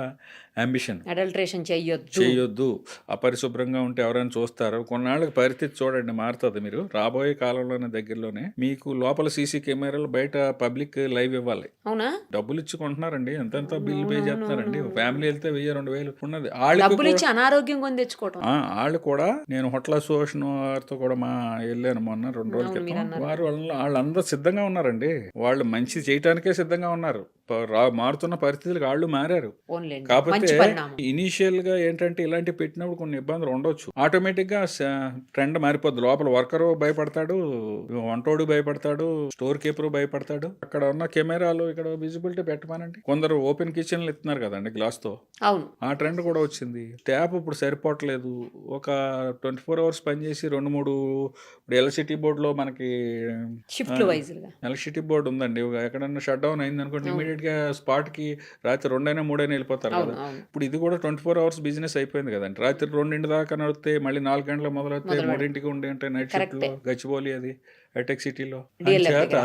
ambition. Adulteration చేయొద్దు, అపరిశుభ్రంగా ఉంటే ఎవరైనా చూస్తారు. కొన్నాళ్ళకి పరిస్థితి చూడండి మారుతుంది. మీరు రాబోయే కాలంలోనే దగ్గరలోనే మీకు లోపల సీసీ కెమెరాలు, బయట పబ్లిక్ లైవ్ ఇవ్వాలి. అవునా? డబ్బులు ఇచ్చుకుంటున్నారండి, ఎంతెంత బిల్ పే చేస్తున్నారండి. ఫ్యామిలీ వెళ్తే 1000-2000 ఉన్నది. అనారోగ్యం కొని తెచ్చుకోవడం. వాళ్ళు కూడా, నేను హోటల్ అసోసియేషన్ వారితో కూడా వెళ్ళాను మొన్న 2 రోజుల క్రితం. వాళ్ళందరూ సిద్ధంగా ఉన్నారండి. వాళ్ళు మంచి చేయటానికే సిద్ధంగా ఉన్నారు. మారుతున్న పరిస్థితులకు వాళ్ళు మారారు. కాకపోతే ఇనీషియల్ గా ఏంటంటే ఇలాంటి పెట్టినప్పుడు కొన్ని ఇబ్బందులు ఉండొచ్చు. ఆటోమేటిక్ గా ట్రెండ్ మారిపోద్ది. లోపల వర్కరు భయపడతాడు, వంటోడు భయపడతాడు, స్టోర్ కీపర్ భయపడతాడు. అక్కడ ఉన్న కెమెరాలు ఇక్కడ విజిబిలిటీ పెట్టమానండి. కొందరు ఓపెన్ కిచెన్లు ఇస్తున్నారు కదండి గ్లాస్ తో. అవును, ఆ ట్రెండ్ కూడా వచ్చింది. ట్యాప్ ఇప్పుడు సరిపోవట్లేదు. ఒక 24 hours పనిచేసి 2-3 ఎలక్ట్రిసిటీ బోర్డు లో మనకి ఎలక్ట్రిసిటీ బోర్డు ఉందండి. ఎక్కడన్నా షట్ డౌన్ అయింది అనుకోండి, ఇమీడియట్ గా స్పాట్ కి రాత్రి 2-3 వెళ్ళిపోతారు కదా. ఇప్పుడు ఇది కూడా 24 hours బిజినెస్ అయిపోయింది కదండి. రాత్రి 2 దాకా నడితే మళ్ళీ 4 గంటలకు మొదలైతే 3 ఉండి అంటే నైట్ షిఫ్ట్ లో గచ్చిబౌలి అది హైటెక్ సిటీలో. చేత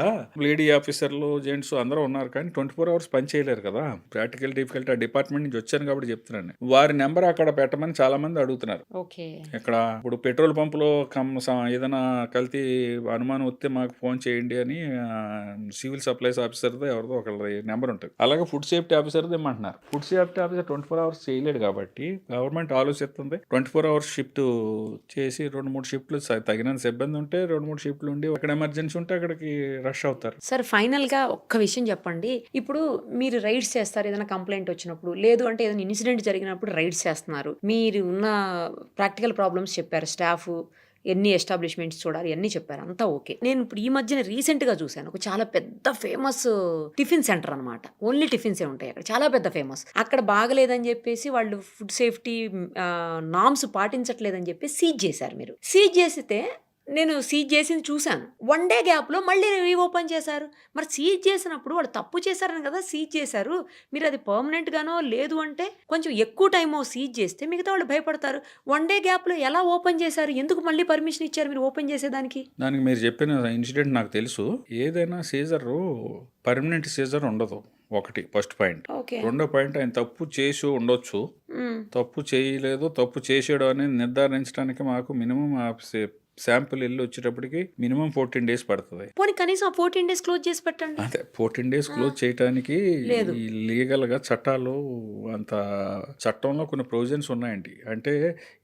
లేడీ ఆఫీసర్లు, జెంట్స్ అందరూ ఉన్నారు కానీ 24 hours పని చేయలేరు కదా. ప్రాక్టికల్ డిఫికల్టీ ఆ డిపార్ట్మెంట్ నుంచి వచ్చాను కాబట్టి చెప్తున్నాను. వారి నెంబర్ అక్కడ పెట్టమని చాలా మంది అడుగుతున్నారు. ఇక్కడ ఇప్పుడు పెట్రోల్ పంపులో ఏదైనా కల్తీ అనుమానం వస్తే మాకు ఫోన్ చేయండి అని సివిల్ సప్లైస్ ఆఫీసర్తో ఎవరిదో ఒకళ్ళ నెంబర్ ఉంటుంది. అలాగే ఫుడ్ సేఫ్టీ ఆఫీసర్తో ఏమంటున్నారు. ఫుడ్ సేఫ్టీ ఆఫీసర్ 24 hours చేయలేడు కాబట్టి గవర్నమెంట్ ఆలోచిస్తుంది 24 hours షిఫ్ట్ చేసి 2-3 షిఫ్ట్లు తగినంత సిబ్బంది ఉంటే 2-3 షిఫ్ట్లు ఉండి అక్కడ ఎమర్జెన్సీ ఉంటే అక్కడికి రష్ అవుతారు. సార్ ఫైనల్ గా ఒక్క విషయం చెప్పండి. ఇప్పుడు మీరు రైడ్స్ చేస్తారు ఏదైనా కంప్లైంట్ వచ్చినప్పుడు, లేదు అంటే ఏదైనా ఇన్సిడెంట్ జరిగినప్పుడు రైడ్స్ చేస్తున్నారు. మీరు ఉన్న ప్రాక్టికల్ ప్రాబ్లమ్స్ చెప్పారు, స్టాఫ్ ఎన్ని ఎస్టాబ్లిష్మెంట్స్ చూడాలి అన్నీ చెప్పారు, అంతా ఓకే. నేను ఇప్పుడు ఈ మధ్యన రీసెంట్గా చూశాను ఒక చాలా పెద్ద ఫేమస్ టిఫిన్ సెంటర్ అనమాట. ఓన్లీ టిఫిన్సే ఉంటాయి అక్కడ, చాలా పెద్ద ఫేమస్. అక్కడ బాగలేదని చెప్పేసి వాళ్ళు ఫుడ్ సేఫ్టీ నామ్స్ పాటించట్లేదని చెప్పి సీజ్ చేశారు. మీరు సీజ్ చేస్తే నేను సీజ్ చేసింది చూశాను. 1 day గ్యాప్లో మళ్ళీ రీఓపెన్ చేశారు. మరి సీజ్ చేసినప్పుడు వాళ్ళు తప్పు చేశారని కదా సీజ్ చేశారు. మీరు అది పర్మనెంట్గానో లేదు అంటే కొంచెం ఎక్కువ టైమో సీజ్ చేస్తే మిగతా వాళ్ళు భయపడతారు. 1 day గ్యాప్లో ఎలా ఓపెన్ చేశారు? ఎందుకు మళ్ళీ పర్మిషన్ ఇచ్చారు మీరు ఓపెన్ చేసేదానికి? దానికి మీరు చెప్పిన ఇన్సిడెంట్ నాకు తెలుసు. ఏదైనా సీజర్ పర్మనెంట్ సీజర్ ఉండదు. ఒకటి ఫస్ట్ పాయింట్. రెండో పాయింట్, ఆయన తప్పు చేసి ఉండొచ్చు, తప్పు చేయలేదు, తప్పు చేసాడు అనేది నిర్ధారించడానికి మాకు మినిమం శాంపుల్ వెళ్ళి వచ్చేటప్పటికి మినిమం 14 days పడుతుంది. కనీసం 14 days క్లోజ్ చేసి పెట్టండి. అదే 14 days క్లోజ్ చేయడానికి లీగల్ గా చట్టాలు అంత చట్టంలో కొన్ని ప్రొవిజన్స్ ఉన్నాయండి. అంటే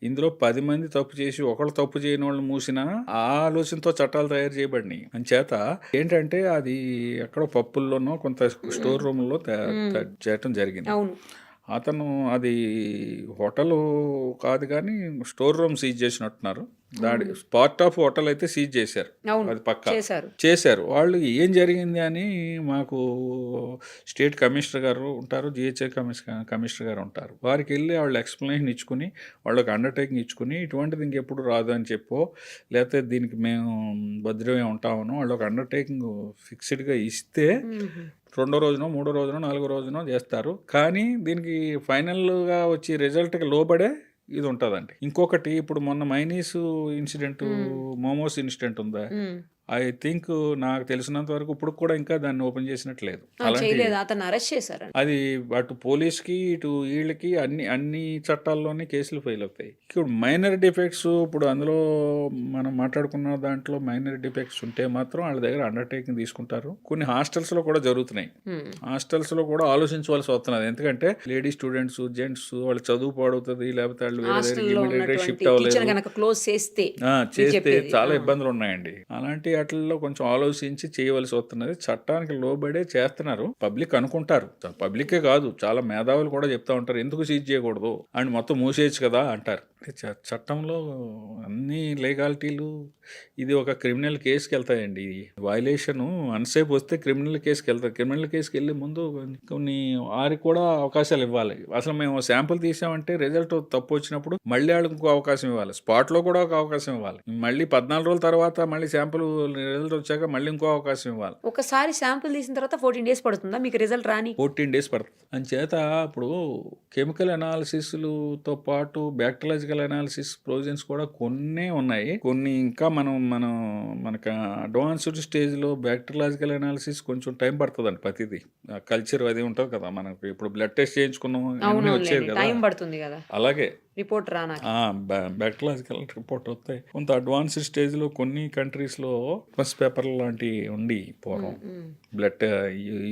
ఇందులో 10 మంది తప్పు చేసి ఒకళ్ళు తప్పు చేయని వాళ్ళు మూసినా ఆ ఆలోచనతో చట్టాలు తయారు చేయబడినాయి. అంచేత ఏంటంటే అది ఎక్కడో పప్పుల్లోనో కొంత స్టోర్ రూమ్ లో చేయటం జరిగింది. అతను అది హోటల్ కాదు కానీ స్టోర్ రూమ్ సీజ్ చేసినట్టున్నారు. దాడి పార్ట్ ఆఫ్ హోటల్ అయితే సీజ్ చేశారు, అది పక్కా చేశారు. వాళ్ళు ఏం జరిగింది అని మాకు స్టేట్ కమిషనర్ గారు ఉంటారు, జిహెచ్ఐ కమిషనర్ గారు ఉంటారు. వారికి వెళ్ళి వాళ్ళు ఎక్స్ప్లెనేషన్ ఇచ్చుకుని వాళ్ళకి అండర్టేకింగ్ ఇచ్చుకుని ఇటువంటిది ఇంకెప్పుడు రాదు అని చెప్పో, లేకపోతే దీనికి మేము భద్రమే ఉంటామనో వాళ్ళు ఒక అండర్టేకింగ్ ఫిక్స్డ్గా ఇస్తే 2వ రోజునో 3వ రోజునో 4వ రోజునో చేస్తారు. కానీ దీనికి ఫైనల్గా వచ్చి రిజల్ట్కి లోబడే ఇది ఉంటుందండి. ఇంకొకటి, ఇప్పుడు మొన్న మైనీస్ ఇన్సిడెంట్, మోమోస్ ఇన్సిడెంట్ ఉందా, ఐ థింక్ నాకు తెలిసినంత వరకు ఇప్పుడు కూడా ఇంకా దాన్ని ఓపెన్ చేసినట్లేదు. అది అటు పోలీస్కి ఇటు వీళ్ళకి అన్ని చట్టాల్లోనే కేసులు ఫైల్ అవుతాయి. ఇప్పుడు మైనర్ డిఫెక్ట్స్, ఇప్పుడు అందులో మనం మాట్లాడుకున్న దాంట్లో మైనర్ డిఫెక్ట్స్ ఉంటే మాత్రం వాళ్ళ దగ్గర అండర్టేకింగ్ తీసుకుంటారు. కొన్ని హాస్టల్స్ లో కూడా జరుగుతున్నాయి. హాస్టల్స్ లో కూడా ఆలోచించవలసి వస్తున్నది. ఎందుకంటే లేడీ స్టూడెంట్స్, జెంట్స్ వాళ్ళు చదువు పాడవుతుంది, లేకపోతే వాళ్ళు వేరే షిఫ్ట్ అవ్వలేదు, చేస్తే చాలా ఇబ్బందులు ఉన్నాయండి. అలాంటి వాటిల్లో కొంచెం ఆలోచించి చేయవలసి వస్తున్నది. చట్టానికి లోబడే చేస్తున్నారు. పబ్లిక్ అనుకుంటారు, పబ్లికే కాదు చాలా మేధావులు కూడా చెప్తా ఉంటారు ఎందుకు సీజ్ చేయకూడదు అండ్ మొత్తం మూసేయచ్చు కదా అంటారు. చట్టంలో అన్ని లీగాలిటీలు ఇది ఒక క్రిమినల్ కేసుకి వెళ్తాయండి. వైలేషన్ అన్సేపు వస్తే క్రిమినల్ కేసుకి వెళ్తారు. క్రిమినల్ కేసుకి వెళ్ళే ముందు కొన్ని వారికి కూడా అవకాశాలు ఇవ్వాలి. అసలు మేము శాంపుల్ తీసామంటే రిజల్ట్ తప్పు వచ్చినప్పుడు మళ్ళీ వాళ్ళకి ఇంకో అవకాశం ఇవ్వాలి. స్పాట్లో కూడా ఒక అవకాశం ఇవ్వాలి. మళ్ళీ 14 రోజుల తర్వాత మళ్ళీ శాంపుల్ రిజల్ట్ వచ్చాక మళ్ళీ ఇంకో అవకాశం ఇవ్వాలి. ఒకసారి శాంపుల్ తీసిన తర్వాత 14 days పడుతుందా మీకు రిజల్ట్ రాని? 14 days పడుతుంది. అంచేత ఇప్పుడు కెమికల్ అనాలిసిస్లతో పాటు బ్యాక్టీరియాలజికల్ అనాలిసిస్ ప్రొవిజన్స్ కూడా కొన్ని ఉన్నాయి. కొన్ని ఇంకా మనకు అడ్వాన్స్డ్ స్టేజ్లో బ్యాక్టీరియాలజికల్ అనాలిసిస్ కొంచెం టైం పడుతుందండి. ప్రతిదీ కల్చర్ అది ఉంటుంది కదా, మనకి ఇప్పుడు బ్లడ్ టెస్ట్ చేయించుకున్నాం అన్నీ వచ్చేది కదా, టైం పడుతుంది కదా. అలాగే రిపోర్ట్ రానా బ్యాక్టీరియాలజికల్ రిపోర్ట్ వస్తాయి. కొంత అడ్వాన్స్డ్ స్టేజ్లో కొన్ని కంట్రీస్లో ఫస్ట్ పేపర్ లాంటివి ఉండి పూర్వం బ్లడ్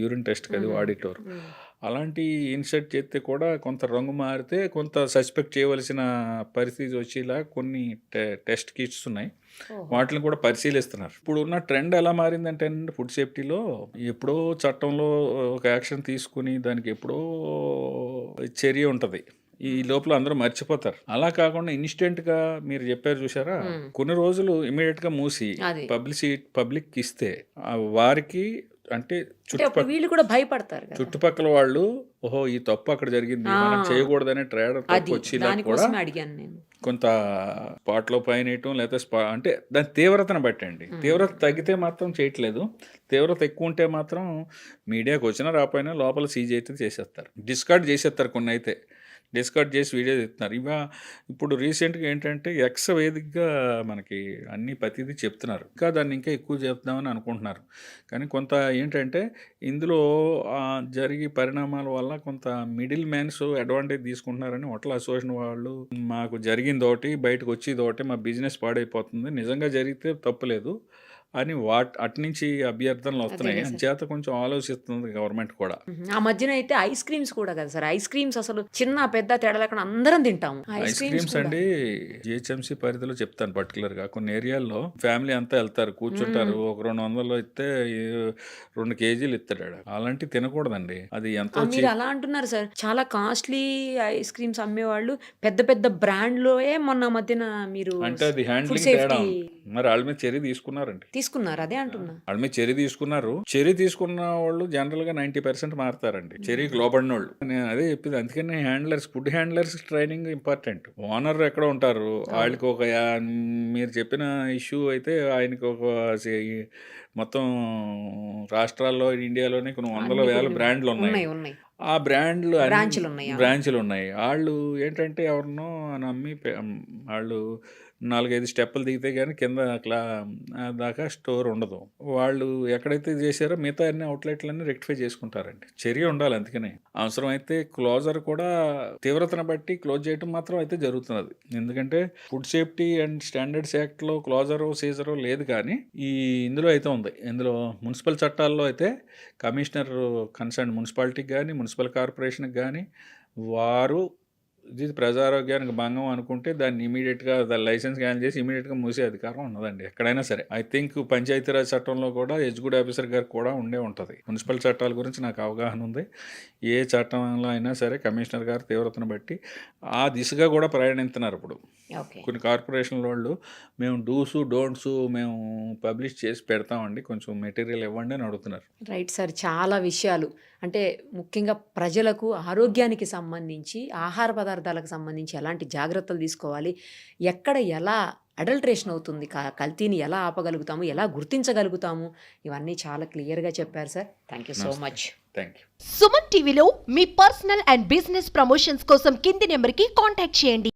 యూరిన్ టెస్ట్ అది వాడిటోరు అలాంటి ఇన్సర్ట్ చేస్తే కూడా కొంత రంగు మారితే కొంత సస్పెక్ట్ చేయవలసిన పరిస్థితి వచ్చేలా కొన్ని టెస్ట్ కిట్స్ ఉన్నాయి. వాటిని కూడా పరిశీలిస్తున్నారు. ఇప్పుడు ఉన్న ట్రెండ్ ఎలా మారిందంటే ఫుడ్ సేఫ్టీలో ఎప్పుడో చట్టంలో ఒక యాక్షన్ తీసుకుని దానికి ఎప్పుడో చర్య ఉంటుంది, ఈ లోపల అందరూ మర్చిపోతారు. అలా కాకుండా ఇన్స్టెంట్గా మీరు చెప్పారు చూసారా, కొన్ని రోజులు ఇమీడియట్గా మూసి పబ్లిక్ ఇస్తే వారికి అంటే వీళ్ళు కూడా భయపడతారు. చుట్టుపక్కల వాళ్ళు ఓహో ఈ తప్పు అక్కడ జరిగింది మనం చేయకూడదనే ట్రేడర్ తప్పు వచ్చేలా కూడా కొంత స్పాట్లో పైనయటం లేకపోతే అంటే దాని తీవ్రతను బట్టండి. తీవ్రత తగ్గితే మాత్రం చేయట్లేదు, తీవ్రత ఎక్కువ ఉంటే మాత్రం మీడియాకి వచ్చినా రాపోయినా లోపల సీజ్ అయితే చేసేస్తారు, డిస్కార్డ్ చేసేస్తారు. కొన్ని అయితే డిస్కార్డ్ చేసి వీడియో తీస్తున్నారు. ఇప్పుడు రీసెంట్గా ఏంటంటే ఎక్స్ వేదికగా మనకి అన్ని ప్రతిదీ చెప్తున్నారు, ఇంకా దాన్ని ఇంకా ఎక్కువ చెప్తామని అనుకుంటున్నారు. కానీ కొంత ఏంటంటే ఇందులో జరిగే పరిణామాల వల్ల కొంత మిడిల్ మ్యాన్స్ అడ్వాంటేజ్ తీసుకుంటున్నారని హోటల్ అసోసియేషన్ వాళ్ళు మాకు జరిగింది ఒకటి బయటకు వచ్చేది ఒకటి, మా బిజినెస్ పాడైపోతుంది, నిజంగా జరిగితే తప్పులేదు అని అట్నుంచి అభ్యర్థనలు వస్తున్నాయి. చేత కొంచెం ఆలోచిస్తుంది గవర్నమెంట్ కూడా. ఆ మధ్యన అయితే ఐస్ క్రీమ్స్ కూడా కదా సార్, ఐస్ క్రీమ్స్ అసలు చిన్న పెద్ద తేడా లేకుండా అందరం తింటాము. ఐస్ క్రీమ్స్ అండి జిహెచ్ఎంసీ పరిధిలో చెప్తాను పర్టికులర్ గా కొన్ని ఏరియాల్లో ఫ్యామిలీ అంతా వెళ్తారు, కూర్చుంటారు, ఒక 200 ఇస్తే 2 kgs ఇస్తాడు. అలాంటివి తినకూడదండి. అది ఎంతో మీరు అలా అంటున్నారు సార్, చాలా కాస్ట్లీ ఐస్ క్రీమ్స్ అమ్మేవాళ్ళు పెద్ద పెద్ద బ్రాండ్లోయే మొన్న మధ్యన మీరు అంటే అది హ్యాండ్లింగ్ తేడా. మరి వాళ్ళ మీద చర్య తీసుకున్నారండి, తీసుకున్నారు. అదే అంటున్నా, వాళ్ళ మీద చర్య తీసుకున్నారు. చర్య తీసుకున్న వాళ్ళు జనరల్ గా 90% మారుతారండి, చర్యకి లోపడిన వాళ్ళు. నేను అదే చెప్పింది, అందుకని food handlers training important. Owner ఎక్కడ ఉంటారు, వాళ్ళకి ఒక మీరు చెప్పిన ఇష్యూ అయితే ఆయనకి ఒక మొత్తం రాష్ట్రాల్లో ఇండియాలోనే కొన్ని 100,000 బ్రాండ్లు ఉన్నాయి. ఆ బ్రాంచ్లు ఉన్నాయి. వాళ్ళు ఏంటంటే ఎవరినో నమ్మి వాళ్ళు 4-5 స్టెప్పులు దిగితే కానీ కింద దాకా స్టోర్ ఉండదు. వాళ్ళు ఎక్కడైతే చేశారో మిగతా అన్ని అవుట్లెట్లన్నీ రెక్టిఫై చేసుకుంటారండి. చర్య ఉండాలి. అందుకనే అవసరమైతే క్లోజర్ కూడా తీవ్రతను బట్టి క్లోజ్ చేయడం మాత్రం అయితే జరుగుతున్నది. ఎందుకంటే ఫుడ్ సేఫ్టీ అండ్ స్టాండర్డ్స్ యాక్ట్లో క్లోజరు సీజరు లేదు, కానీ ఇందులో అయితే ఉంది. ఇందులో మున్సిపల్ చట్టాల్లో అయితే కమిషనర్ కన్సర్న్ మున్సిపాలిటీకి కానీ మున్సిపల్ కార్పొరేషన్కి కానీ వారు ఇది ప్రజారోగ్యానికి భంగం అనుకుంటే దాన్ని ఇమీడియట్గా దాని లైసెన్స్ క్యాన్సిల్ చేసి ఇమీడియట్గా మూసే అధికారం ఉన్నదండి ఎక్కడైనా సరే. ఐ థింక్ పంచాయతీరాజ్ చట్టంలో కూడా ఎగ్జిక్యూటివ్ ఆఫీసర్ గారు కూడా ఉండే ఉంటుంది. మున్సిపల్ చట్టాల గురించి నాకు అవగాహన ఉంది. ఏ చట్టంలో అయినా సరే కమిషనర్ గారు తీవ్రతను బట్టి ఆ దిశగా కూడా ప్రయాణిస్తున్నారు. ఇప్పుడు కొన్ని కార్పొరేషన్ల వాళ్ళు మేము డూస్ డోంట్స్ మేము పబ్లిష్ చేసి పెడతామండి, కొంచెం మెటీరియల్ ఇవ్వండి అని అడుగుతున్నారు. రైట్ సార్, చాలా విషయాలు అంటే ముఖ్యంగా ప్రజలకు ఆరోగ్యానికి సంబంధించి ఆహార పదార్థాలకు సంబంధించి ఎలాంటి జాగ్రత్తలు తీసుకోవాలి, ఎక్కడ ఎలా అడల్ట్రేషన్ అవుతుంది, కల్తీని ఎలా ఆపగలుగుతాము, ఎలా గుర్తించగలుగుతాము, ఇవన్నీ చాలా క్లియర్గా చెప్పారు sir. Thank you so much. Thank you. Suman టీవీలో మీ పర్సనల్ అండ్ బిజినెస్ ప్రమోషన్స్ కోసం కింది నెంబర్కి కాంటాక్ట్ చేయండి.